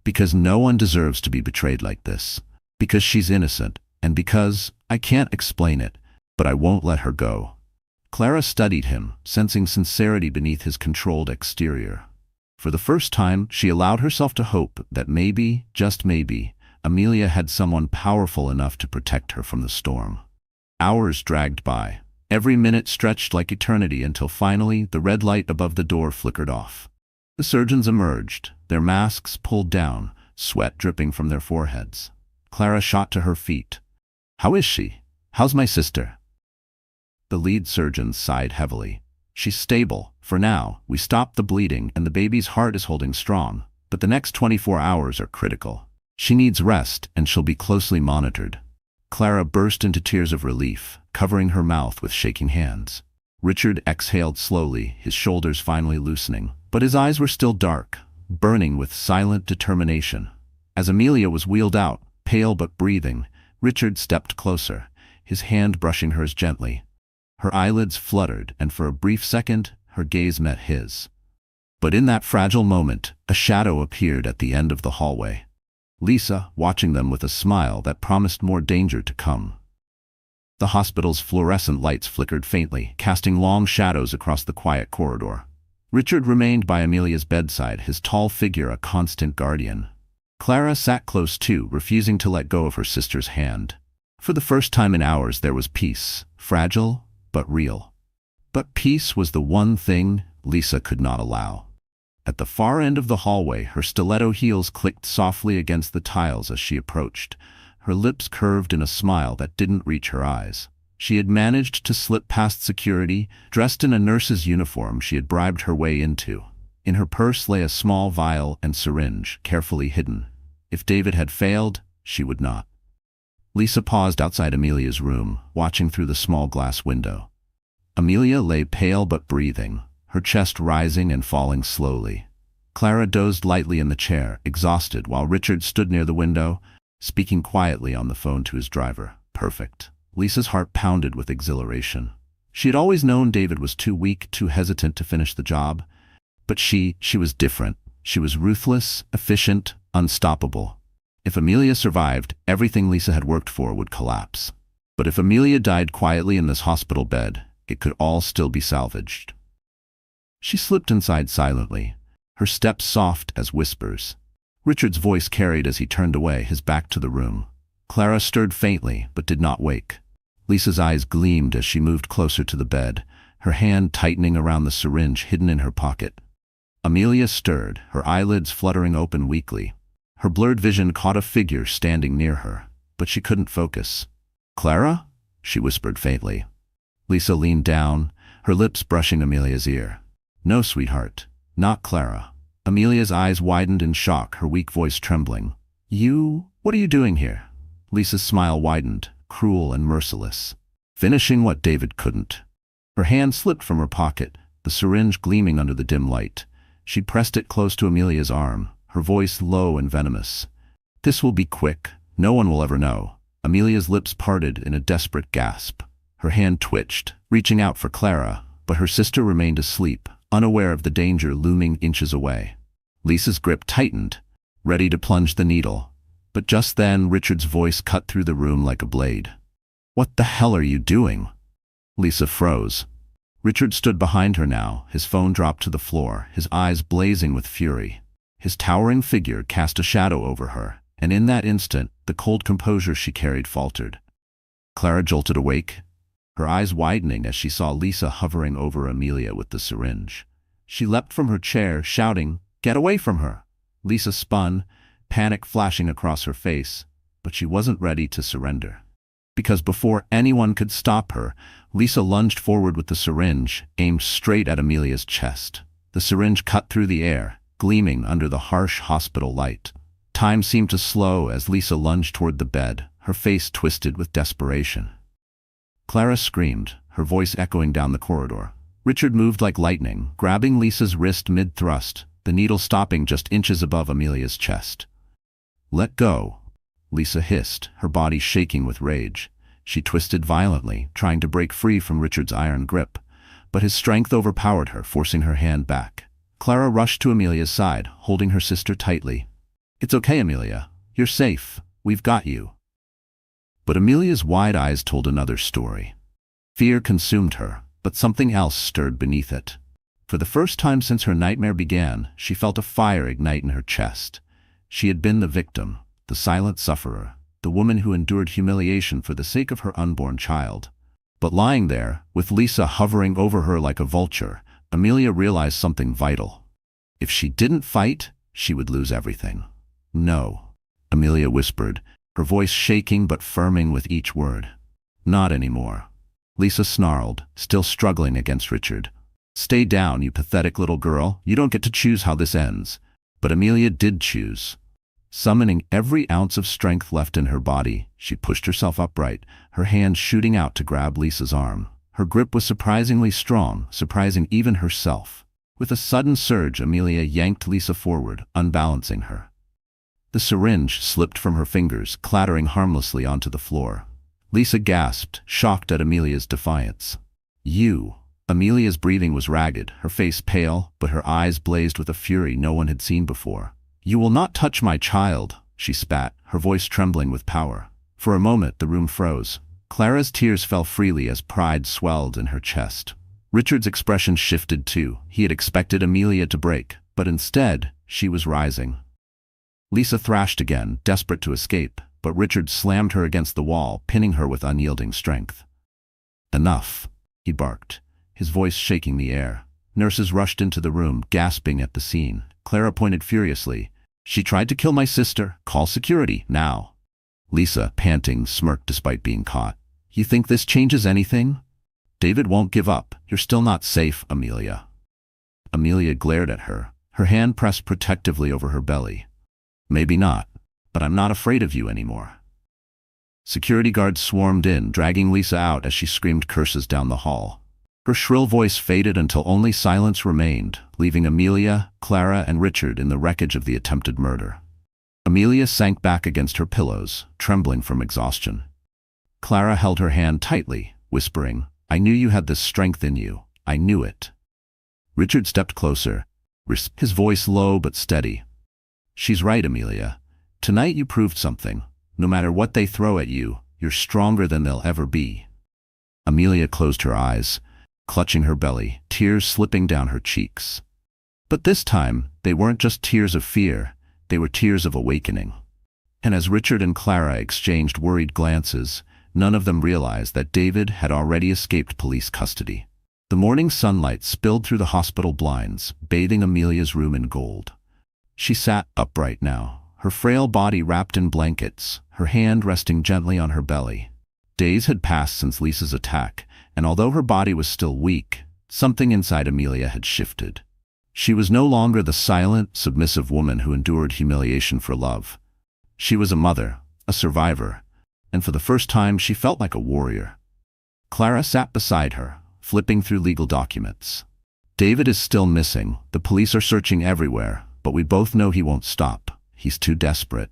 "Because no one deserves to be betrayed like this. Because she's innocent. And because, I can't explain it, but I won't let her go." Clara studied him, sensing sincerity beneath his controlled exterior. For the first time, she allowed herself to hope that maybe, just maybe, Amelia had someone powerful enough to protect her from the storm. Hours dragged by. Every minute stretched like eternity until finally the red light above the door flickered off. The surgeons emerged, their masks pulled down, sweat dripping from their foreheads. Clara shot to her feet. "How is she? How's my sister?" The lead surgeon sighed heavily. "She's stable. For now, we stopped the bleeding and the baby's heart is holding strong. But the next 24 hours are critical. She needs rest and she'll be closely monitored." Clara burst into tears of relief, covering her mouth with shaking hands. Richard exhaled slowly, his shoulders finally loosening, but his eyes were still dark, burning with silent determination. As Amelia was wheeled out, pale but breathing, Richard stepped closer, his hand brushing hers gently. Her eyelids fluttered, and for a brief second, her gaze met his. But in that fragile moment, a shadow appeared at the end of the hallway. Lisa, watching them with a smile that promised more danger to come. The hospital's fluorescent lights flickered faintly, casting long shadows across the quiet corridor. Richard remained by Amelia's bedside, his tall figure a constant guardian. Clara sat close too, refusing to let go of her sister's hand. For the first time in hours there was peace, fragile but real. But peace was the one thing Lisa could not allow. At the far end of the hallway, her stiletto heels clicked softly against the tiles as she approached, her lips curved in a smile that didn't reach her eyes. She had managed to slip past security, dressed in a nurse's uniform she had bribed her way into. In her purse lay a small vial and syringe, carefully hidden. If David had failed, she would not. Lisa paused outside Amelia's room, watching through the small glass window. Amelia lay pale but breathing, her chest rising and falling slowly. Clara dozed lightly in the chair, exhausted, while Richard stood near the window, speaking quietly on the phone to his driver. Perfect. Lisa's heart pounded with exhilaration. She had always known David was too weak, too hesitant to finish the job. But she was different. She was ruthless, efficient, unstoppable. If Amelia survived, everything Lisa had worked for would collapse. But if Amelia died quietly in this hospital bed, it could all still be salvaged. She slipped inside silently, her steps soft as whispers. Richard's voice carried as he turned away, his back to the room. Clara stirred faintly, but did not wake. Lisa's eyes gleamed as she moved closer to the bed, her hand tightening around the syringe hidden in her pocket. Amelia stirred, her eyelids fluttering open weakly. Her blurred vision caught a figure standing near her, but she couldn't focus. "Clara?" she whispered faintly. Lisa leaned down, her lips brushing Amelia's ear. "No, sweetheart, not Clara." Amelia's eyes widened in shock, her weak voice trembling. What are you doing here?" Lisa's smile widened, cruel and merciless. "Finishing what David couldn't." Her hand slipped from her pocket, the syringe gleaming under the dim light. She pressed it close to Amelia's arm, her voice low and venomous. "This will be quick. No one will ever know." Amelia's lips parted in a desperate gasp. Her hand twitched, reaching out for Clara, but her sister remained asleep, unaware of the danger looming inches away. Lisa's grip tightened, ready to plunge the needle. But just then, Richard's voice cut through the room like a blade. "What the hell are you doing?" Lisa froze. Richard stood behind her now, his phone dropped to the floor, his eyes blazing with fury. His towering figure cast a shadow over her, and in that instant, the cold composure she carried faltered. Clara jolted awake, her eyes widening as she saw Lisa hovering over Amelia with the syringe. She leapt from her chair, shouting, "Get away from her!" Lisa spun, panic flashing across her face, but she wasn't ready to surrender. Because before anyone could stop her, Lisa lunged forward with the syringe, aimed straight at Amelia's chest. The syringe cut through the air, gleaming under the harsh hospital light. Time seemed to slow as Lisa lunged toward the bed, her face twisted with desperation. Clara screamed, her voice echoing down the corridor. Richard moved like lightning, grabbing Lisa's wrist mid-thrust, the needle stopping just inches above Amelia's chest. "Let go," Lisa hissed, her body shaking with rage. She twisted violently, trying to break free from Richard's iron grip, but his strength overpowered her, forcing her hand back. Clara rushed to Amelia's side, holding her sister tightly. "It's okay, Amelia. You're safe. We've got you." But Amelia's wide eyes told another story. Fear consumed her, but something else stirred beneath it. For the first time since her nightmare began, she felt a fire ignite in her chest. She had been the victim, the silent sufferer, the woman who endured humiliation for the sake of her unborn child. But lying there, with Lisa hovering over her like a vulture, Amelia realized something vital. If she didn't fight, she would lose everything. "No," Amelia whispered, her voice shaking but firming with each word. "Not anymore." Lisa snarled, still struggling against Richard. "Stay down, you pathetic little girl. You don't get to choose how this ends." But Amelia did choose. Summoning every ounce of strength left in her body, she pushed herself upright, her hand shooting out to grab Lisa's arm. Her grip was surprisingly strong, surprising even herself. With a sudden surge, Amelia yanked Lisa forward, unbalancing her. The syringe slipped from her fingers, clattering harmlessly onto the floor. Lisa gasped, shocked at Amelia's defiance. "You." Amelia's breathing was ragged, her face pale, but her eyes blazed with a fury no one had seen before. "You will not touch my child," she spat, her voice trembling with power. For a moment the room froze. Clara's tears fell freely as pride swelled in her chest. Richard's expression shifted too. He had expected Amelia to break, but instead, she was rising. Lisa thrashed again, desperate to escape, but Richard slammed her against the wall, pinning her with unyielding strength. "Enough," he barked, his voice shaking the air. Nurses rushed into the room, gasping at the scene. Clara pointed furiously. "She tried to kill my sister. Call security, now." Lisa, panting, smirked despite being caught. "You think this changes anything? David won't give up. You're still not safe, Amelia." Amelia glared at her, her hand pressed protectively over her belly. "Maybe not, but I'm not afraid of you anymore." Security guards swarmed in, dragging Lisa out as she screamed curses down the hall. Her shrill voice faded until only silence remained, leaving Amelia, Clara, and Richard in the wreckage of the attempted murder. Amelia sank back against her pillows, trembling from exhaustion. Clara held her hand tightly, whispering, "I knew you had this strength in you. I knew it." Richard stepped closer, his voice low but steady. "She's right, Amelia. Tonight you proved something. No matter what they throw at you, you're stronger than they'll ever be." Amelia closed her eyes, clutching her belly, tears slipping down her cheeks. But this time, they weren't just tears of fear, they were tears of awakening. And as Richard and Clara exchanged worried glances, none of them realized that David had already escaped police custody. The morning sunlight spilled through the hospital blinds, bathing Amelia's room in gold. She sat upright now, her frail body wrapped in blankets, her hand resting gently on her belly. Days had passed since Lisa's attack, and although her body was still weak, something inside Amelia had shifted. She was no longer the silent, submissive woman who endured humiliation for love. She was a mother, a survivor, and for the first time she felt like a warrior. Clara sat beside her, flipping through legal documents. "David is still missing. The police are searching everywhere, but we both know he won't stop. He's too desperate."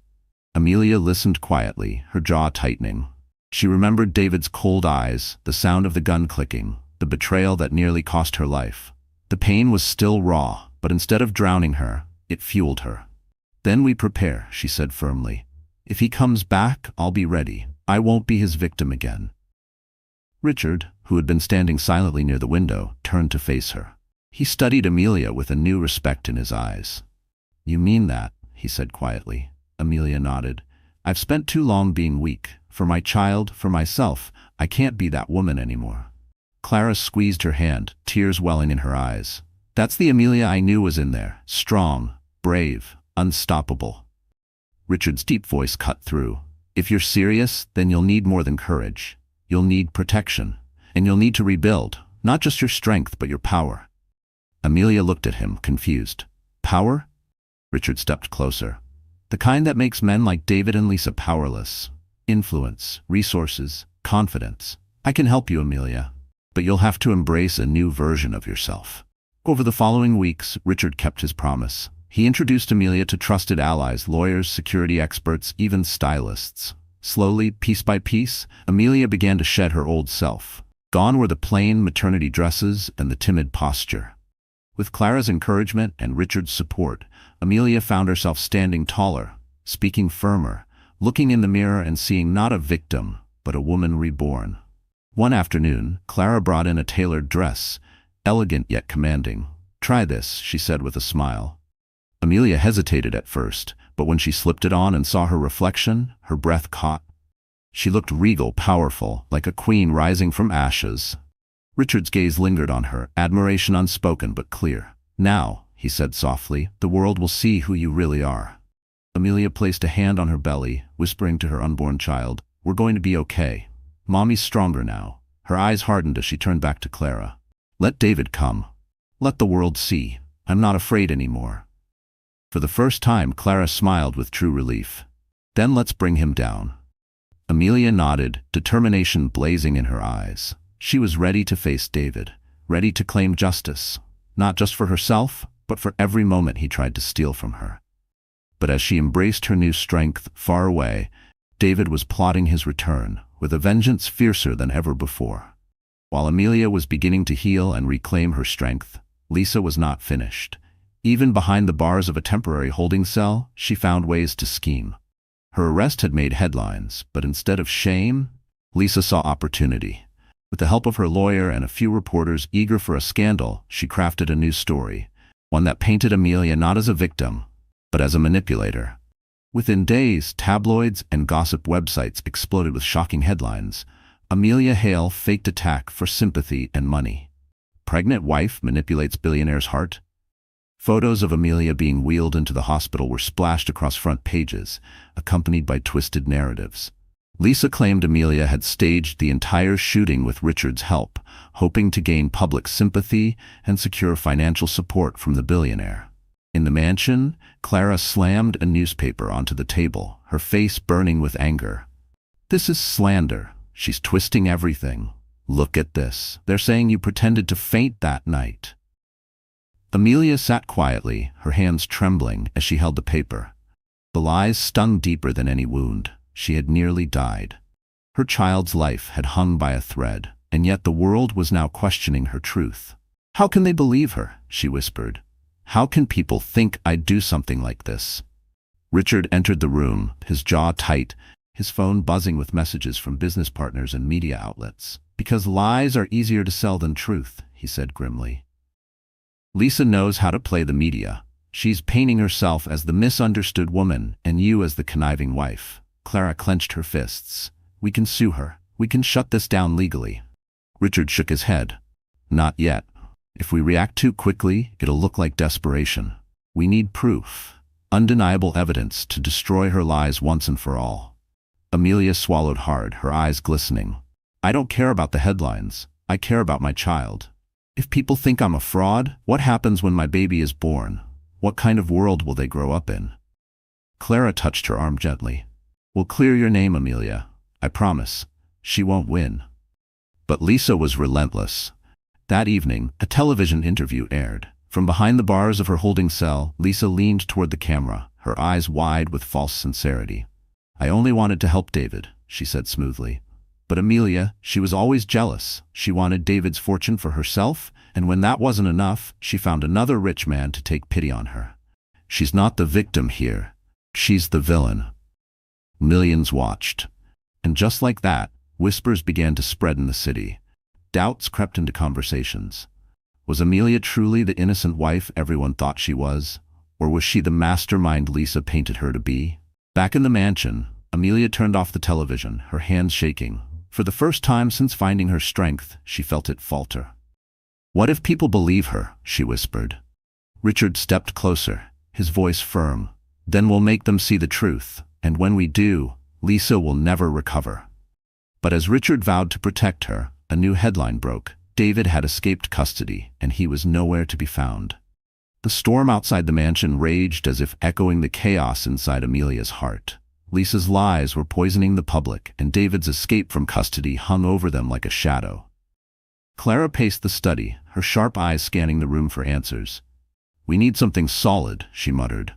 Amelia listened quietly, her jaw tightening. She remembered David's cold eyes, the sound of the gun clicking, the betrayal that nearly cost her life. The pain was still raw, but instead of drowning her, it fueled her. "Then we prepare," she said firmly. "If he comes back, I'll be ready. I won't be his victim again." Richard, who had been standing silently near the window, turned to face her. He studied Amelia with a new respect in his eyes. "You mean that?" he said quietly. Amelia nodded. "I've spent too long being weak. For my child, for myself, I can't be that woman anymore." Clara squeezed her hand, tears welling in her eyes. "That's the Amelia I knew was in there, strong, brave, unstoppable." Richard's deep voice cut through. "If you're serious, then you'll need more than courage. You'll need protection, and you'll need to rebuild, not just your strength, but your power." Amelia looked at him, confused. "Power?" Richard stepped closer. The kind that makes men like David and Lisa powerless. Influence, resources, confidence. I can help you, Amelia. But you'll have to embrace a new version of yourself. Over the following weeks, Richard kept his promise. He introduced Amelia to trusted allies, lawyers, security experts, even stylists. Slowly, piece by piece, Amelia began to shed her old self. Gone were the plain maternity dresses and the timid posture. With Clara's encouragement and Richard's support, Amelia found herself standing taller, speaking firmer, looking in the mirror and seeing not a victim, but a woman reborn. One afternoon, Clara brought in a tailored dress, elegant yet commanding. "Try this," she said with a smile. Amelia hesitated at first, but when she slipped it on and saw her reflection, her breath caught. She looked regal, powerful, like a queen rising from ashes. Richard's gaze lingered on her, admiration unspoken but clear. "Now," he said softly, "the world will see who you really are." Amelia placed a hand on her belly, whispering to her unborn child, "We're going to be okay. Mommy's stronger now." Her eyes hardened as she turned back to Clara. "Let David come. Let the world see. I'm not afraid anymore." For the first time, Clara smiled with true relief. "Then let's bring him down." Amelia nodded, determination blazing in her eyes. She was ready to face David, ready to claim justice, not just for herself, but for every moment he tried to steal from her. But as she embraced her new strength, far away, David was plotting his return, with a vengeance fiercer than ever before. While Amelia was beginning to heal and reclaim her strength, Lisa was not finished. Even behind the bars of a temporary holding cell, she found ways to scheme. Her arrest had made headlines, but instead of shame, Lisa saw opportunity. With the help of her lawyer and a few reporters eager for a scandal, she crafted a new story, one that painted Amelia not as a victim, but as a manipulator. Within days, tabloids and gossip websites exploded with shocking headlines. Amelia Hale faked attack for sympathy and money. Pregnant wife manipulates billionaire's heart. Photos of Amelia being wheeled into the hospital were splashed across front pages, accompanied by twisted narratives. Lisa claimed Amelia had staged the entire shooting with Richard's help, hoping to gain public sympathy and secure financial support from the billionaire. In the mansion, Clara slammed a newspaper onto the table, her face burning with anger. "This is slander. She's twisting everything. Look at this. They're saying you pretended to faint that night." Amelia sat quietly, her hands trembling as she held the paper. The lies stung deeper than any wound. She had nearly died. Her child's life had hung by a thread, and yet the world was now questioning her truth. "How can they believe her?" she whispered. "How can people think I'd do something like this?" Richard entered the room, his jaw tight, his phone buzzing with messages from business partners and media outlets. "Because lies are easier to sell than truth," he said grimly. "Lisa knows how to play the media. She's painting herself as the misunderstood woman and you as the conniving wife." Clara clenched her fists. "We can sue her. We can shut this down legally." Richard shook his head. "Not yet. If we react too quickly, it'll look like desperation. We need proof, undeniable evidence to destroy her lies once and for all." Amelia swallowed hard, her eyes glistening. "I don't care about the headlines. I care about my child. If people think I'm a fraud, what happens when my baby is born? What kind of world will they grow up in?" Clara touched her arm gently. "We'll clear your name, Amelia. I promise. She won't win." But Lisa was relentless. That evening, a television interview aired. From behind the bars of her holding cell, Lisa leaned toward the camera, her eyes wide with false sincerity. "I only wanted to help David," she said smoothly. "But Amelia, she was always jealous. She wanted David's fortune for herself, and when that wasn't enough, she found another rich man to take pity on her. She's not the victim here. She's the villain." Millions watched. And just like that, whispers began to spread in the city. Doubts crept into conversations. Was Amelia truly the innocent wife everyone thought she was? Or was she the mastermind Lisa painted her to be? Back in the mansion, Amelia turned off the television, her hands shaking. For the first time since finding her strength, she felt it falter. "What if people believe her?" she whispered. Richard stepped closer, his voice firm. "Then we'll make them see the truth, and when we do, Lisa will never recover." But as Richard vowed to protect her, a new headline broke. David had escaped custody, and he was nowhere to be found. The storm outside the mansion raged as if echoing the chaos inside Amelia's heart. Lisa's lies were poisoning the public, and David's escape from custody hung over them like a shadow. Clara paced the study, her sharp eyes scanning the room for answers. "We need something solid," she muttered.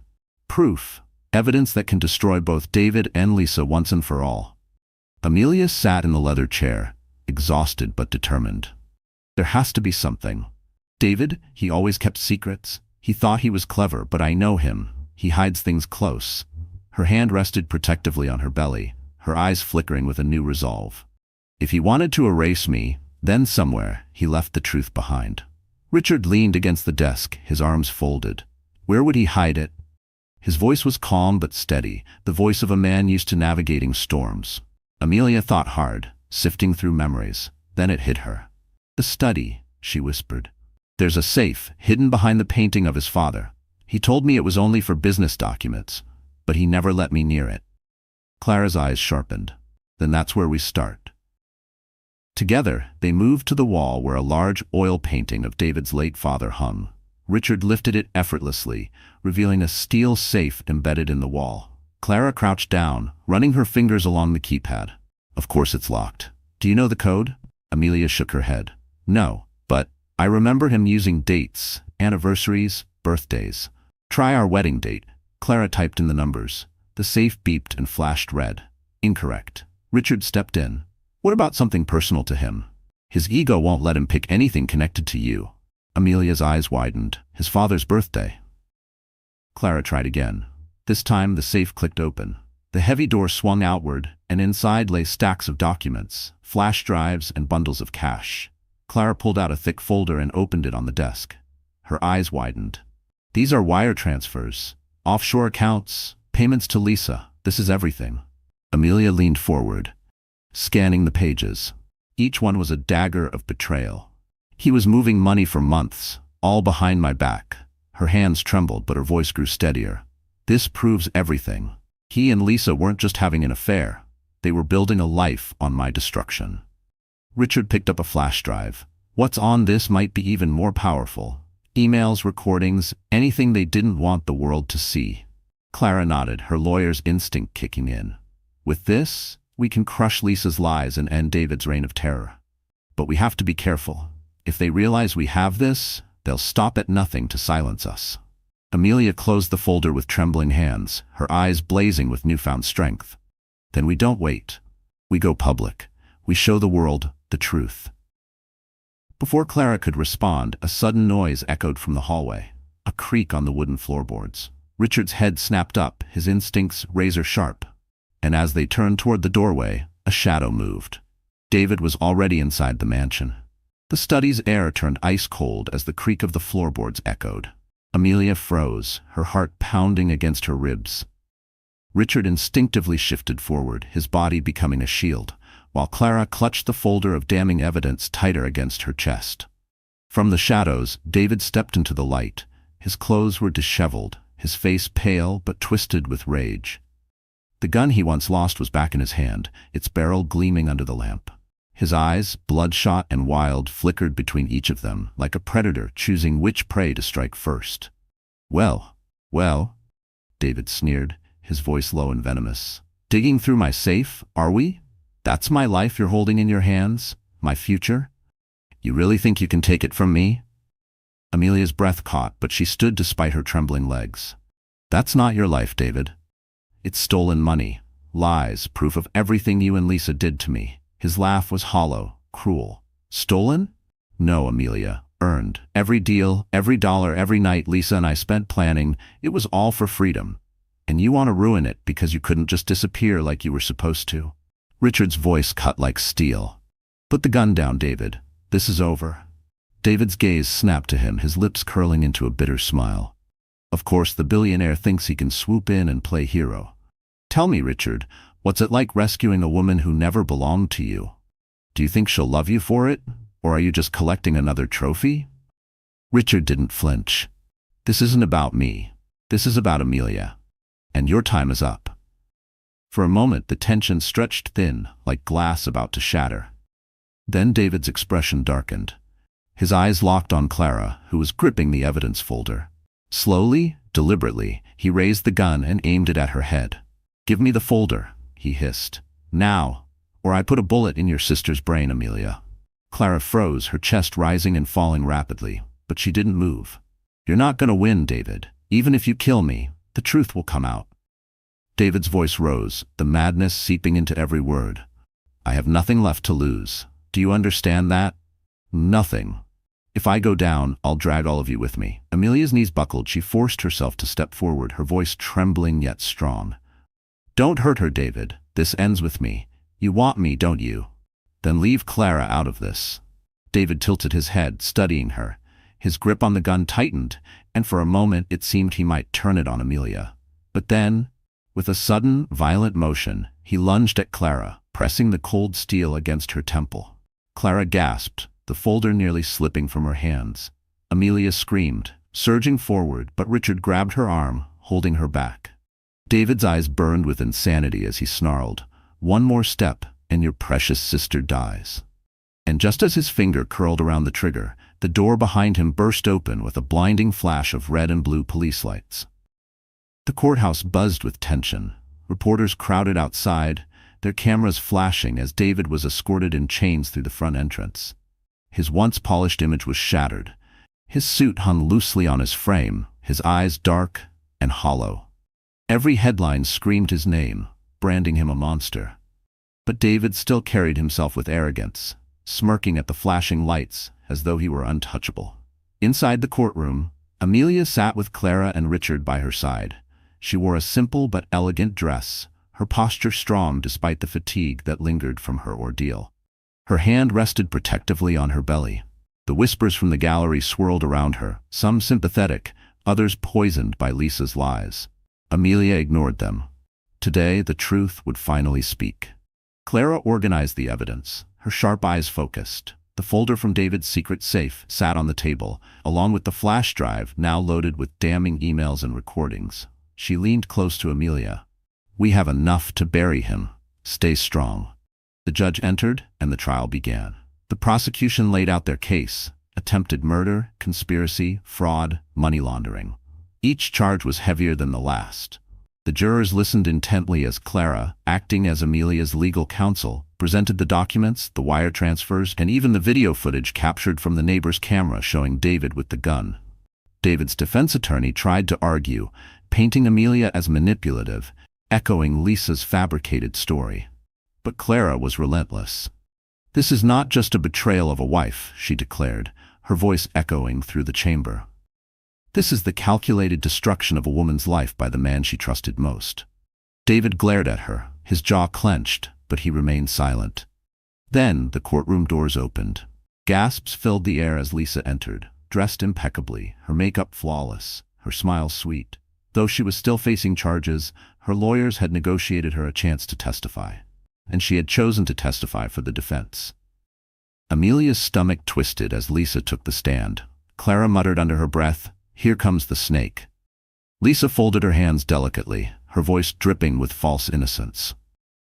"Proof. Evidence that can destroy both David and Lisa once and for all." Amelia sat in the leather chair, exhausted but determined. "There has to be something. David, he always kept secrets. He thought he was clever, but I know him. He hides things close." Her hand rested protectively on her belly, her eyes flickering with a new resolve. "If he wanted to erase me, then somewhere he left the truth behind." Richard leaned against the desk, his arms folded. Where would he hide it? His voice was calm but steady, the voice of a man used to navigating storms. Amelia thought hard, sifting through memories. Then it hit her. "The study," she whispered. "There's a safe, hidden behind the painting of his father. He told me it was only for business documents, but he never let me near it." Clara's eyes sharpened. "Then that's where we start." Together, they moved to the wall where a large oil painting of David's late father hung. Richard lifted it effortlessly, revealing a steel safe embedded in the wall. Clara crouched down, running her fingers along the keypad. "Of course it's locked. Do you know the code?" Amelia shook her head. "No, but I remember him using dates, anniversaries, birthdays. Try our wedding date." Clara typed in the numbers. The safe beeped and flashed red. "Incorrect." Richard stepped in. "What about something personal to him? His ego won't let him pick anything connected to you." Amelia's eyes widened. "His father's birthday." Clara tried again. This time the safe clicked open. The heavy door swung outward, and inside lay stacks of documents, flash drives, and bundles of cash. Clara pulled out a thick folder and opened it on the desk. Her eyes widened. "These are wire transfers. Offshore accounts, payments to Lisa. This is everything." Amelia leaned forward, scanning the pages. Each one was a dagger of betrayal. "He was moving money for months, all behind my back." Her hands trembled, but her voice grew steadier. "This proves everything. He and Lisa weren't just having an affair. They were building a life on my destruction." Richard picked up a flash drive. What's on this might be even more powerful. Emails, recordings, anything they didn't want the world to see. Clara nodded, her lawyer's instinct kicking in. "With this, we can crush Lisa's lies and end David's reign of terror. But we have to be careful. If they realize we have this, they'll stop at nothing to silence us." Amelia closed the folder with trembling hands, her eyes blazing with newfound strength. "Then we don't wait. We go public. We show the world the truth." Before Clara could respond, a sudden noise echoed from the hallway, a creak on the wooden floorboards. Richard's head snapped up, his instincts razor-sharp. And as they turned toward the doorway, a shadow moved. David was already inside the mansion. The study's air turned ice-cold as the creak of the floorboards echoed. Amelia froze, her heart pounding against her ribs. Richard instinctively shifted forward, his body becoming a shield, while Clara clutched the folder of damning evidence tighter against her chest. From the shadows, David stepped into the light. His clothes were disheveled, his face pale but twisted with rage. The gun he once lost was back in his hand, its barrel gleaming under the lamp. His eyes, bloodshot and wild, flickered between each of them, like a predator choosing which prey to strike first. Well, David sneered, his voice low and venomous. "Digging through my safe, are we? That's my life you're holding in your hands? My future? You really think you can take it from me?" Amelia's breath caught, but she stood despite her trembling legs. "That's not your life, David. It's stolen money, lies, proof of everything you and Lisa did to me." His laugh was hollow, cruel. "Stolen? No, Amelia. Earned. Every deal, every dollar, every night Lisa and I spent planning, it was all for freedom. And you want to ruin it because you couldn't just disappear like you were supposed to." Richard's voice cut like steel. "Put the gun down, David. This is over." David's gaze snapped to him, his lips curling into a bitter smile. Of course, the billionaire thinks he can swoop in and play hero. "Tell me, Richard, what's it like rescuing a woman who never belonged to you? Do you think she'll love you for it? Or are you just collecting another trophy?" Richard didn't flinch. "This isn't about me. This is about Amelia. And your time is up." For a moment, the tension stretched thin, like glass about to shatter. Then David's expression darkened. His eyes locked on Clara, who was gripping the evidence folder. Slowly, deliberately, he raised the gun and aimed it at her head. "Give me the folder," he hissed. "Now, or I put a bullet in your sister's brain, Amelia." Clara froze, her chest rising and falling rapidly, but she didn't move. "You're not going to win, David. Even if you kill me, the truth will come out." David's voice rose, the madness seeping into every word. "I have nothing left to lose. Do you understand that? Nothing. If I go down, I'll drag all of you with me." Amelia's knees buckled. She forced herself to step forward, her voice trembling yet strong. "Don't hurt her, David. This ends with me. You want me, don't you? Then leave Clara out of this." David tilted his head, studying her. His grip on the gun tightened, and for a moment it seemed he might turn it on Amelia. But then, with a sudden, violent motion, he lunged at Clara, pressing the cold steel against her temple. Clara gasped, the folder nearly slipping from her hands. Amelia screamed, surging forward, but Richard grabbed her arm, holding her back. David's eyes burned with insanity as he snarled, "One more step, and your precious sister dies." And just as his finger curled around the trigger, the door behind him burst open with a blinding flash of red and blue police lights. The courthouse buzzed with tension. Reporters crowded outside, their cameras flashing as David was escorted in chains through the front entrance. His once polished image was shattered. His suit hung loosely on his frame, his eyes dark and hollow. Every headline screamed his name, branding him a monster. But David still carried himself with arrogance, smirking at the flashing lights as though he were untouchable. Inside the courtroom, Amelia sat with Clara and Richard by her side. She wore a simple but elegant dress, her posture strong despite the fatigue that lingered from her ordeal. Her hand rested protectively on her belly. The whispers from the gallery swirled around her, some sympathetic, others poisoned by Lisa's lies. Amelia ignored them. Today, the truth would finally speak. Clara organized the evidence, her sharp eyes focused. The folder from David's secret safe sat on the table, along with the flash drive now loaded with damning emails and recordings. She leaned close to Amelia. "We have enough to bury him. Stay strong." The judge entered, and the trial began. The prosecution laid out their case: attempted murder, conspiracy, fraud, money laundering. Each charge was heavier than the last. The jurors listened intently as Clara, acting as Amelia's legal counsel, presented the documents, the wire transfers, and even the video footage captured from the neighbor's camera showing David with the gun. David's defense attorney tried to argue, painting Amelia as manipulative, echoing Lisa's fabricated story. But Clara was relentless. "This is not just a betrayal of a wife," she declared, her voice echoing through the chamber. "This is the calculated destruction of a woman's life by the man she trusted most." David glared at her, his jaw clenched, but he remained silent. Then the courtroom doors opened. Gasps filled the air as Lisa entered, dressed impeccably, her makeup flawless, her smile sweet. Though she was still facing charges, her lawyers had negotiated her a chance to testify. And she had chosen to testify for the defense. Amelia's stomach twisted as Lisa took the stand. Clara muttered under her breath, "Here comes the snake." Lisa folded her hands delicately, her voice dripping with false innocence.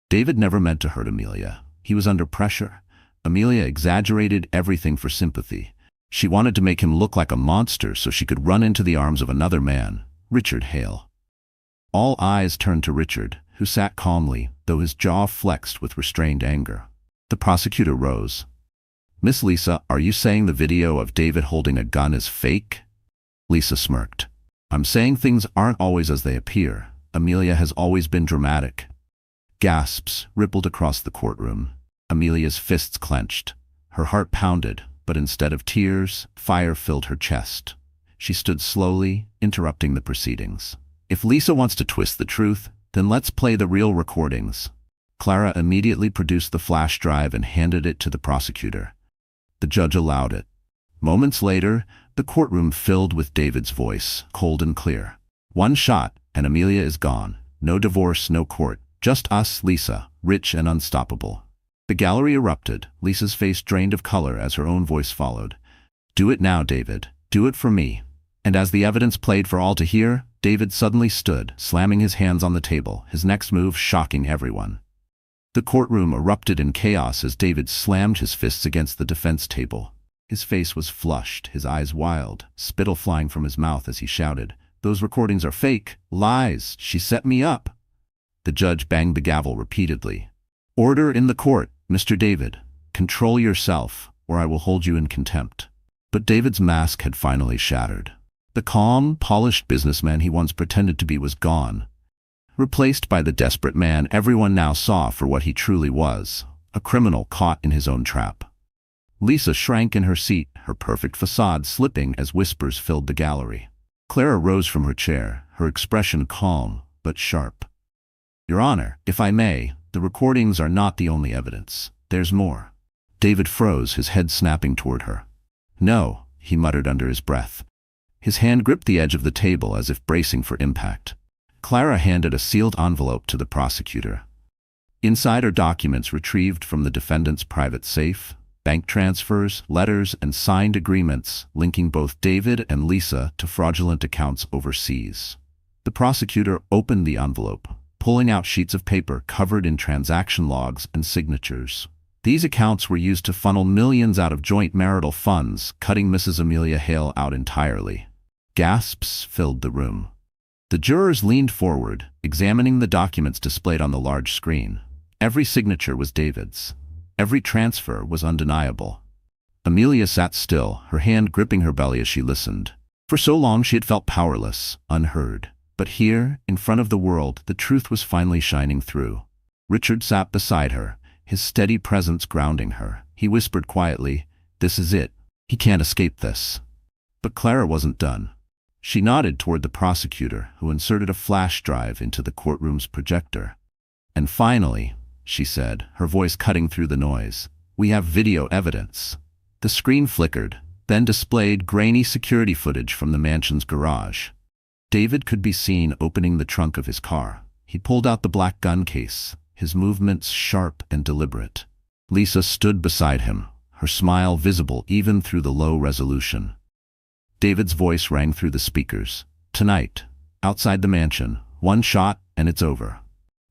David never meant to hurt Amelia. He was under pressure. Amelia exaggerated everything for sympathy. She wanted to make him look like a monster so she could run into the arms of another man, Richard Hale. All eyes turned to Richard, who sat calmly, though his jaw flexed with restrained anger. The prosecutor rose. "Miss Lisa, are you saying the video of David holding a gun is fake?" Lisa smirked. "I'm saying things aren't always as they appear. Amelia has always been dramatic." Gasps rippled across the courtroom. Amelia's fists clenched. Her heart pounded, but instead of tears, fire filled her chest. She stood slowly, interrupting the proceedings. "If Lisa wants to twist the truth, then let's play the real recordings." Clara immediately produced the flash drive and handed it to the prosecutor. The judge allowed it. Moments later, the courtroom filled with David's voice, cold and clear. "One shot, and Amelia is gone. No divorce, no court. Just us, Lisa, rich and unstoppable." The gallery erupted, Lisa's face drained of color as her own voice followed. "Do it now, David. Do it for me." And as the evidence played for all to hear, David suddenly stood, slamming his hands on the table, his next move shocking everyone. The courtroom erupted in chaos as David slammed his fists against the defense table. His face was flushed, his eyes wild, spittle flying from his mouth as he shouted, "Those recordings are fake! Lies! She set me up!" The judge banged the gavel repeatedly. "Order in the court, Mr. David. Control yourself, or I will hold you in contempt." But David's mask had finally shattered. The calm, polished businessman he once pretended to be was gone, replaced by the desperate man everyone now saw for what he truly was, a criminal caught in his own trap. Lisa shrank in her seat, her perfect facade slipping as whispers filled the gallery. Clara rose from her chair, her expression calm but sharp. "Your Honor, if I may, the recordings are not the only evidence. There's more." David froze, his head snapping toward her. "No," he muttered under his breath. His hand gripped the edge of the table as if bracing for impact. Clara handed a sealed envelope to the prosecutor. Inside are documents retrieved from the defendant's private safe, bank transfers, letters, and signed agreements linking both David and Lisa to fraudulent accounts overseas. The prosecutor opened the envelope, pulling out sheets of paper covered in transaction logs and signatures. These accounts were used to funnel millions out of joint marital funds, cutting Mrs. Amelia Hale out entirely. Gasps filled the room. The jurors leaned forward, examining the documents displayed on the large screen. Every signature was David's. Every transfer was undeniable. Amelia sat still, her hand gripping her belly as she listened. For so long she had felt powerless, unheard. But here, in front of the world, the truth was finally shining through. Richard sat beside her, his steady presence grounding her. He whispered quietly, "This is it. He can't escape this." But Clara wasn't done. She nodded toward the prosecutor, who inserted a flash drive into the courtroom's projector. "And finally," she said, her voice cutting through the noise, "we have video evidence." The screen flickered, then displayed grainy security footage from the mansion's garage. David could be seen opening the trunk of his car. He pulled out the black gun case, his movements sharp and deliberate. Lisa stood beside him, her smile visible even through the low resolution. David's voice rang through the speakers. "Tonight, outside the mansion, one shot and it's over."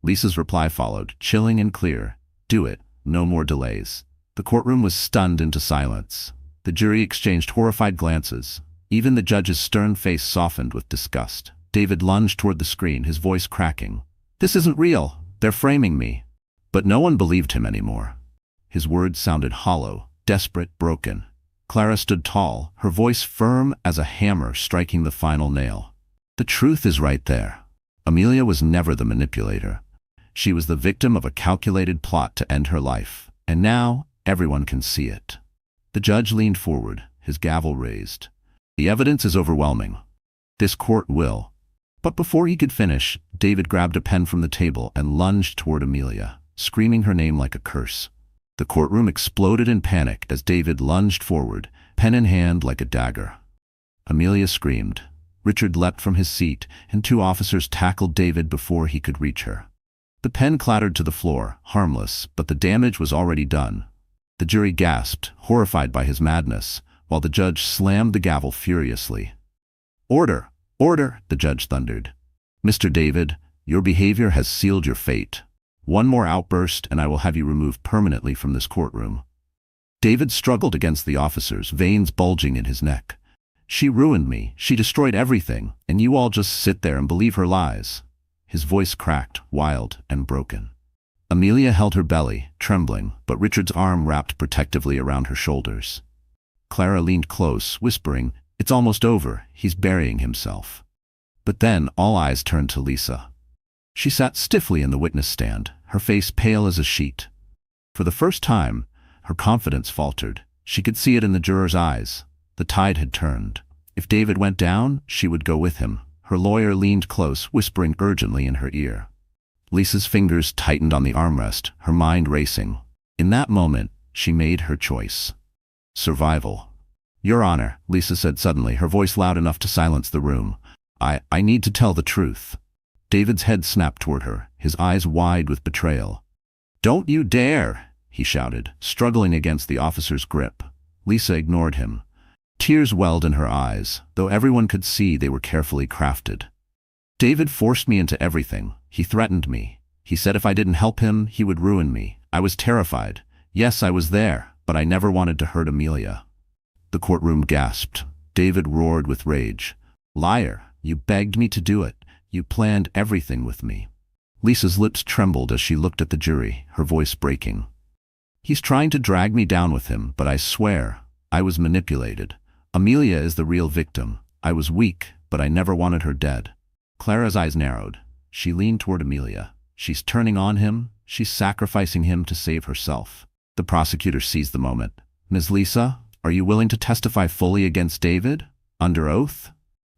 Lisa's reply followed, chilling and clear. "Do it. No more delays." The courtroom was stunned into silence. The jury exchanged horrified glances. Even the judge's stern face softened with disgust. David lunged toward the screen, his voice cracking. "This isn't real. They're framing me." But no one believed him anymore. His words sounded hollow, desperate, broken. Clara stood tall, her voice firm as a hammer striking the final nail. "The truth is right there. Amelia was never the manipulator. She was the victim of a calculated plot to end her life, and now everyone can see it." The judge leaned forward, his gavel raised. "The evidence is overwhelming. This court will." But before he could finish, David grabbed a pen from the table and lunged toward Amelia, screaming her name like a curse. The courtroom exploded in panic as David lunged forward, pen in hand like a dagger. Amelia screamed. Richard leapt from his seat, and two officers tackled David before he could reach her. The pen clattered to the floor, harmless, but the damage was already done. The jury gasped, horrified by his madness, while the judge slammed the gavel furiously. "Order! Order!" the judge thundered. "Mr. David, your behavior has sealed your fate. One more outburst and I will have you removed permanently from this courtroom." David struggled against the officers, veins bulging in his neck. "She ruined me. She destroyed everything, and you all just sit there and believe her lies." His voice cracked, wild and broken. Amelia held her belly, trembling, but Richard's arm wrapped protectively around her shoulders. Clara leaned close, whispering, "It's almost over. He's burying himself." But then all eyes turned to Lisa. She sat stiffly in the witness stand, her face pale as a sheet. For the first time, her confidence faltered. She could see it in the jurors' eyes. The tide had turned. If David went down, she would go with him. Her lawyer leaned close, whispering urgently in her ear. Lisa's fingers tightened on the armrest, her mind racing. In that moment, she made her choice. Survival. "Your Honor," Lisa said suddenly, her voice loud enough to silence the room. I need to tell the truth." David's head snapped toward her, his eyes wide with betrayal. "Don't you dare!" he shouted, struggling against the officer's grip. Lisa ignored him. Tears welled in her eyes, though everyone could see they were carefully crafted. "David forced me into everything. He threatened me. He said if I didn't help him, he would ruin me. I was terrified. Yes, I was there, but I never wanted to hurt Amelia." The courtroom gasped. David roared with rage. Liar, you begged me to do it. You planned everything with me. Lisa's lips trembled as she looked at the jury, her voice breaking. He's trying to drag me down with him, but I swear, I was manipulated. Amelia is the real victim. I was weak, but I never wanted her dead. Clara's eyes narrowed. She leaned toward Amelia. She's turning on him. She's sacrificing him to save herself. The prosecutor seized the moment. Ms. Lisa, are you willing to testify fully against David? Under oath?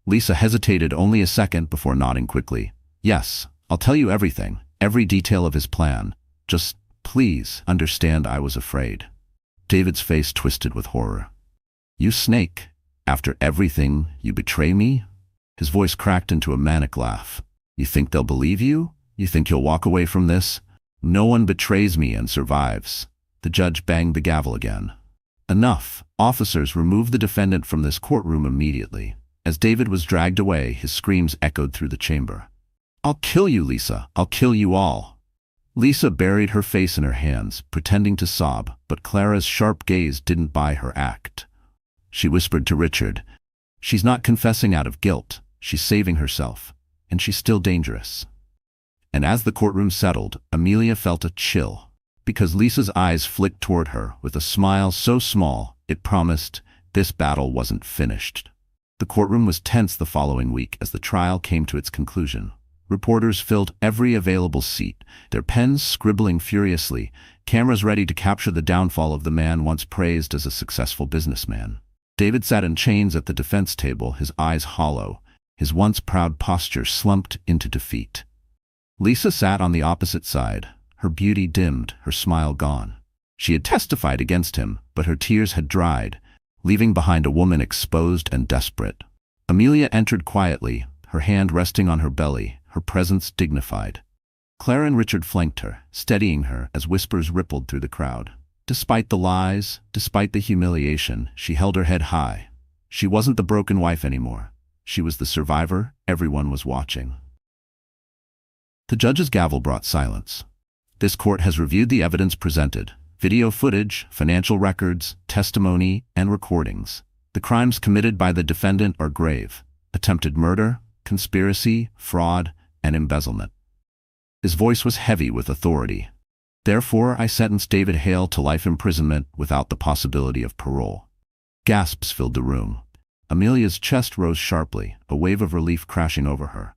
Lisa hesitated only a second before nodding quickly. Yes, I'll tell you everything, every detail of his plan. Just, please, understand I was afraid. David's face twisted with horror. You snake. After everything, you betray me? His voice cracked into a manic laugh. You think they'll believe you? You think you'll walk away from this? No one betrays me and survives. The judge banged the gavel again. Enough. Officers, remove the defendant from this courtroom immediately. As David was dragged away, his screams echoed through the chamber. I'll kill you, Lisa. I'll kill you all. Lisa buried her face in her hands, pretending to sob, but Clara's sharp gaze didn't buy her act. She whispered to Richard, she's not confessing out of guilt. She's saving herself. And she's still dangerous. And as the courtroom settled, Amelia felt a chill, because Lisa's eyes flicked toward her with a smile so small it promised this battle wasn't finished. The courtroom was tense the following week as the trial came to its conclusion. Reporters filled every available seat, their pens scribbling furiously, cameras ready to capture the downfall of the man once praised as a successful businessman. David sat in chains at the defense table, his eyes hollow, his once proud posture slumped into defeat. Lisa sat on the opposite side, her beauty dimmed, her smile gone. She had testified against him, but her tears had dried, leaving behind a woman exposed and desperate. Amelia entered quietly, her hand resting on her belly, her presence dignified. Clara and Richard flanked her, steadying her as whispers rippled through the crowd. Despite the lies, despite the humiliation, she held her head high. She wasn't the broken wife anymore. She was the survivor everyone was watching. The judge's gavel brought silence. This court has reviewed the evidence presented. Video footage, financial records, testimony, and recordings. The crimes committed by the defendant are grave. Attempted murder, conspiracy, fraud, and embezzlement. His voice was heavy with authority. Therefore, I sentence David Hale to life imprisonment without the possibility of parole. Gasps filled the room. Amelia's chest rose sharply, a wave of relief crashing over her.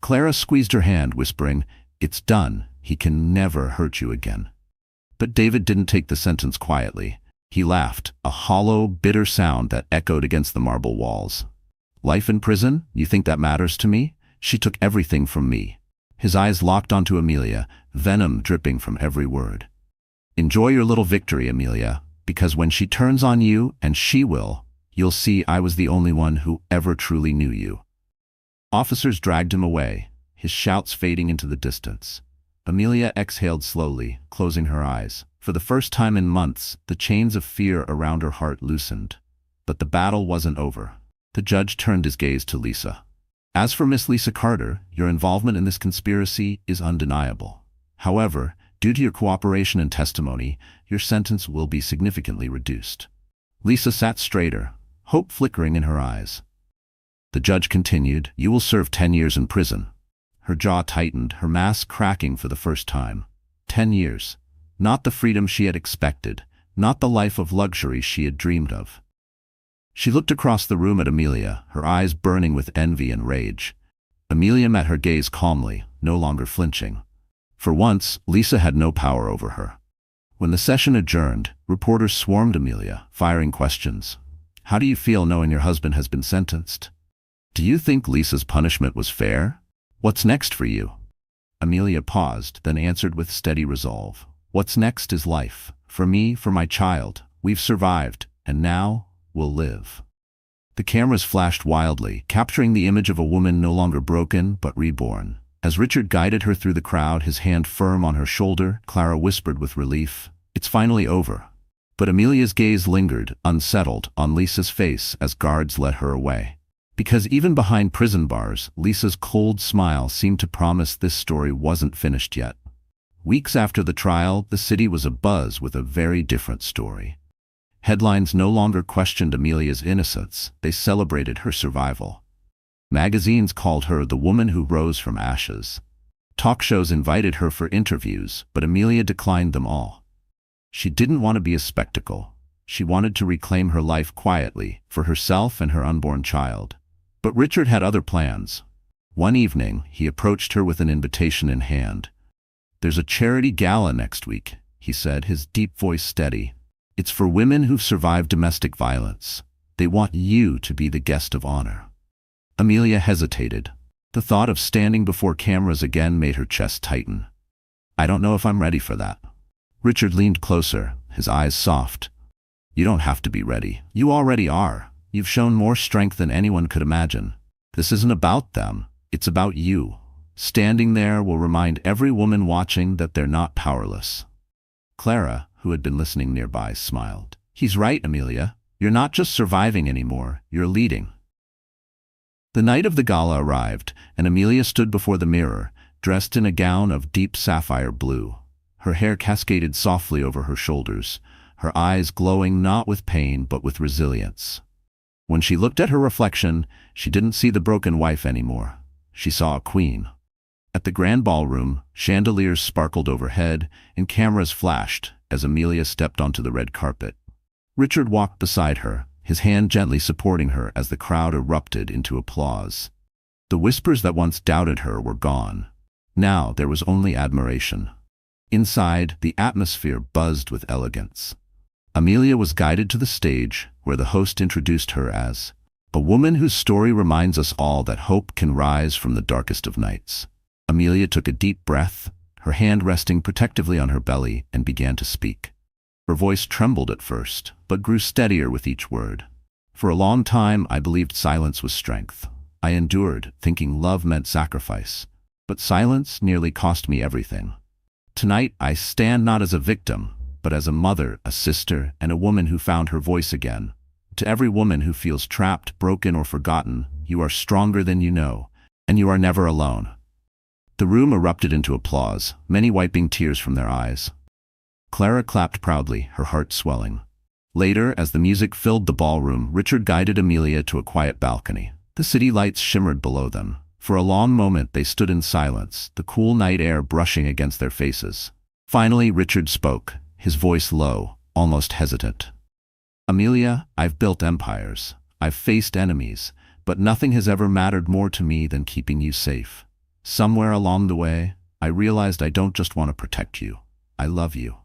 Clara squeezed her hand, whispering, "It's done. He can never hurt you again." But David didn't take the sentence quietly. He laughed, a hollow, bitter sound that echoed against the marble walls. "Life in prison? You think that matters to me? She took everything from me." His eyes locked onto Amelia, venom dripping from every word. "Enjoy your little victory, Amelia, because when she turns on you, and she will, you'll see I was the only one who ever truly knew you." Officers dragged him away, his shouts fading into the distance. Amelia exhaled slowly, closing her eyes. For the first time in months, the chains of fear around her heart loosened. But the battle wasn't over. The judge turned his gaze to Lisa. "As for Miss Lisa Carter, your involvement in this conspiracy is undeniable. However, due to your cooperation and testimony, your sentence will be significantly reduced." Lisa sat straighter, hope flickering in her eyes. The judge continued, "You will serve 10 years in prison." Her jaw tightened, her mask cracking for the first time. 10 years. Not the freedom she had expected, not the life of luxury she had dreamed of. She looked across the room at Amelia, her eyes burning with envy and rage. Amelia met her gaze calmly, no longer flinching. For once, Lisa had no power over her. When the session adjourned, reporters swarmed Amelia, firing questions. "How do you feel knowing your husband has been sentenced? Do you think Lisa's punishment was fair? What's next for you?" Amelia paused, then answered with steady resolve. "What's next is life. For me, for my child. We've survived, and now we'll live." The cameras flashed wildly, capturing the image of a woman no longer broken, but reborn. As Richard guided her through the crowd, his hand firm on her shoulder, Clara whispered with relief, "It's finally over." But Amelia's gaze lingered, unsettled, on Lisa's face as guards led her away. Because even behind prison bars, Lisa's cold smile seemed to promise this story wasn't finished yet. Weeks after the trial, the city was abuzz with a very different story. Headlines no longer questioned Amelia's innocence, they celebrated her survival. Magazines called her the woman who rose from ashes. Talk shows invited her for interviews, but Amelia declined them all. She didn't want to be a spectacle. She wanted to reclaim her life quietly, for herself and her unborn child. But Richard had other plans. One evening, he approached her with an invitation in hand. "There's a charity gala next week," he said, his deep voice steady. "It's for women who've survived domestic violence. They want you to be the guest of honor." Amelia hesitated. The thought of standing before cameras again made her chest tighten. "I don't know if I'm ready for that." Richard leaned closer, his eyes soft. "You don't have to be ready. You already are. You've shown more strength than anyone could imagine. This isn't about them. It's about you. Standing there will remind every woman watching that they're not powerless." Clara, who had been listening nearby, smiled. "He's right, Amelia. You're not just surviving anymore, you're leading." The night of the gala arrived, and Amelia stood before the mirror, dressed in a gown of deep sapphire blue. Her hair cascaded softly over her shoulders, her eyes glowing not with pain but with resilience. When she looked at her reflection, she didn't see the broken wife anymore. She saw a queen. At the grand ballroom, chandeliers sparkled overhead, and cameras flashed as Amelia stepped onto the red carpet. Richard walked beside her, his hand gently supporting her as the crowd erupted into applause. The whispers that once doubted her were gone. Now there was only admiration. Inside, the atmosphere buzzed with elegance. Amelia was guided to the stage, where the host introduced her as a woman whose story reminds us all that hope can rise from the darkest of nights. Amelia took a deep breath, her hand resting protectively on her belly, and began to speak. Her voice trembled at first, but grew steadier with each word. "For a long time, I believed silence was strength. I endured, thinking love meant sacrifice. But silence nearly cost me everything. Tonight, I stand not as a victim, but as a mother, a sister, and a woman who found her voice again. To every woman who feels trapped, broken, or forgotten, you are stronger than you know, and you are never alone." The room erupted into applause, many wiping tears from their eyes. Clara clapped proudly, her heart swelling. Later, as the music filled the ballroom, Richard guided Amelia to a quiet balcony. The city lights shimmered below them. For a long moment they stood in silence, the cool night air brushing against their faces. Finally, Richard spoke, his voice low, almost hesitant. "Amelia, I've built empires. I've faced enemies, but nothing has ever mattered more to me than keeping you safe. Somewhere along the way, I realized I don't just want to protect you. I love you."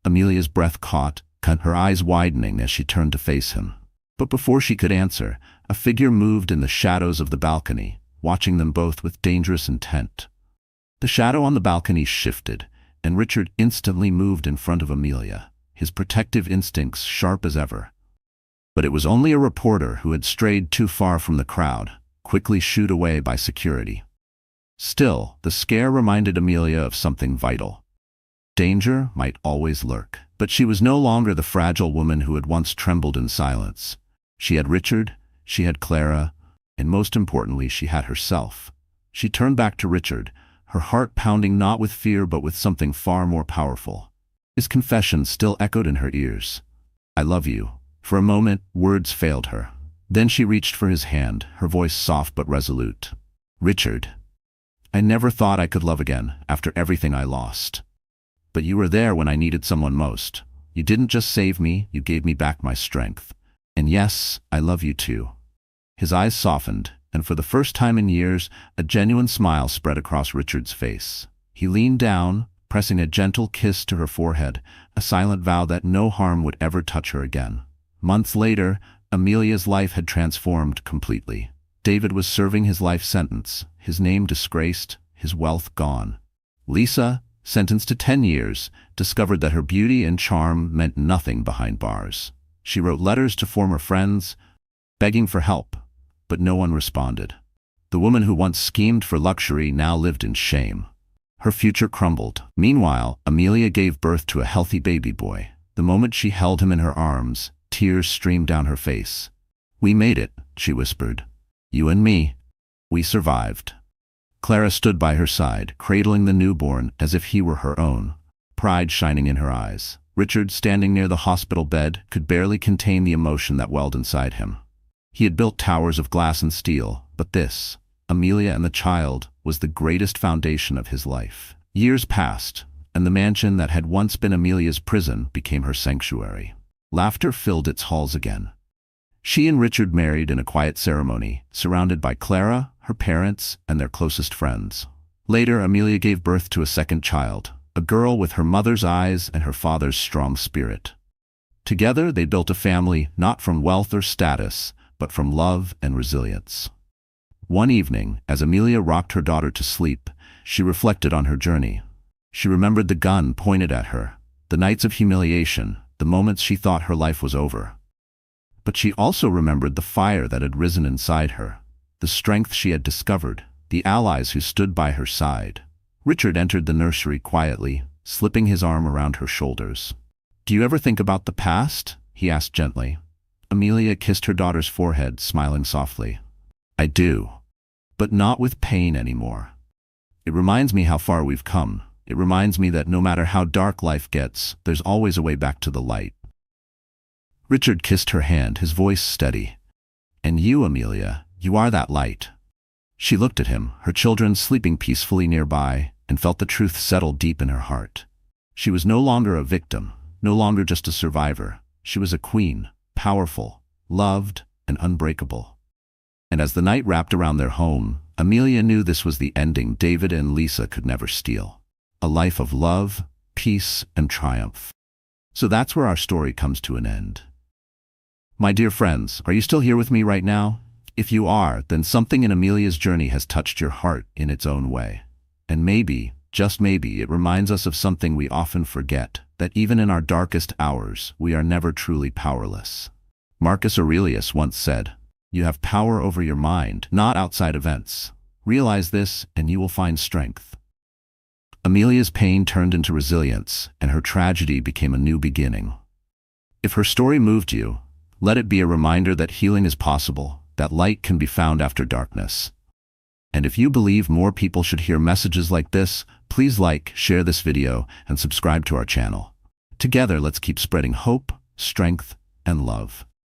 Amelia's breath caught, her eyes widening as she turned to face him. But before she could answer, a figure moved in the shadows of the balcony, watching them both with dangerous intent. The shadow on the balcony shifted, and Richard instantly moved in front of Amelia, his protective instincts sharp as ever. But it was only a reporter who had strayed too far from the crowd, quickly shooed away by security. Still, the scare reminded Amelia of something vital. Danger might always lurk, but she was no longer the fragile woman who had once trembled in silence. She had Richard, she had Clara, and most importantly, she had herself. She turned back to Richard, her heart pounding not with fear but with something far more powerful. His confession still echoed in her ears. "I love you." For a moment, words failed her. Then she reached for his hand, her voice soft but resolute. "Richard, I never thought I could love again after everything I lost. But you were there when I needed someone most. You didn't just save me, you gave me back my strength. And yes, I love you too." His eyes softened, and for the first time in years, a genuine smile spread across Richard's face. He leaned down, pressing a gentle kiss to her forehead, a silent vow that no harm would ever touch her again. Months later, Amelia's life had transformed completely. David was serving his life sentence, his name disgraced, his wealth gone. Lisa, sentenced to 10 years, discovered that her beauty and charm meant nothing behind bars. She wrote letters to former friends, begging for help, but no one responded. The woman who once schemed for luxury now lived in shame. Her future crumbled. Meanwhile, Amelia gave birth to a healthy baby boy. The moment she held him in her arms, tears streamed down her face. "We made it," she whispered. "You and me. We survived." Clara stood by her side, cradling the newborn as if he were her own, pride shining in her eyes. Richard, standing near the hospital bed, could barely contain the emotion that welled inside him. He had built towers of glass and steel, but this, Amelia and the child, was the greatest foundation of his life. Years passed, and the mansion that had once been Amelia's prison became her sanctuary. Laughter filled its halls again. She and Richard married in a quiet ceremony, surrounded by Clara, her parents, and their closest friends. Later, Amelia gave birth to a second child, a girl with her mother's eyes and her father's strong spirit. Together, they built a family not from wealth or status, but from love and resilience. One evening, as Amelia rocked her daughter to sleep, she reflected on her journey. She remembered the gun pointed at her, the nights of humiliation, the moments she thought her life was over. But she also remembered the fire that had risen inside her, the strength she had discovered, the allies who stood by her side. Richard entered the nursery quietly, slipping his arm around her shoulders. "Do you ever think about the past?" he asked gently. Amelia kissed her daughter's forehead, smiling softly. "I do, but not with pain anymore. It reminds me how far we've come. It reminds me that no matter how dark life gets, there's always a way back to the light." Richard kissed her hand, his voice steady. "And you, Amelia, you are that light." She looked at him, her children sleeping peacefully nearby, and felt the truth settle deep in her heart. She was no longer a victim, no longer just a survivor. She was a queen, powerful, loved, and unbreakable. And as the night wrapped around their home, Amelia knew this was the ending David and Lisa could never steal. A life of love, peace, and triumph. So that's where our story comes to an end. My dear friends, are you still here with me right now? If you are, then something in Amelia's journey has touched your heart in its own way. And maybe, just maybe, it reminds us of something we often forget, that even in our darkest hours, we are never truly powerless. Marcus Aurelius once said, "You have power over your mind, not outside events. Realize this, and you will find strength." Amelia's pain turned into resilience, and her tragedy became a new beginning. If her story moved you, let it be a reminder that healing is possible, that light can be found after darkness. And if you believe more people should hear messages like this, please like, share this video, and subscribe to our channel. Together, let's keep spreading hope, strength, and love.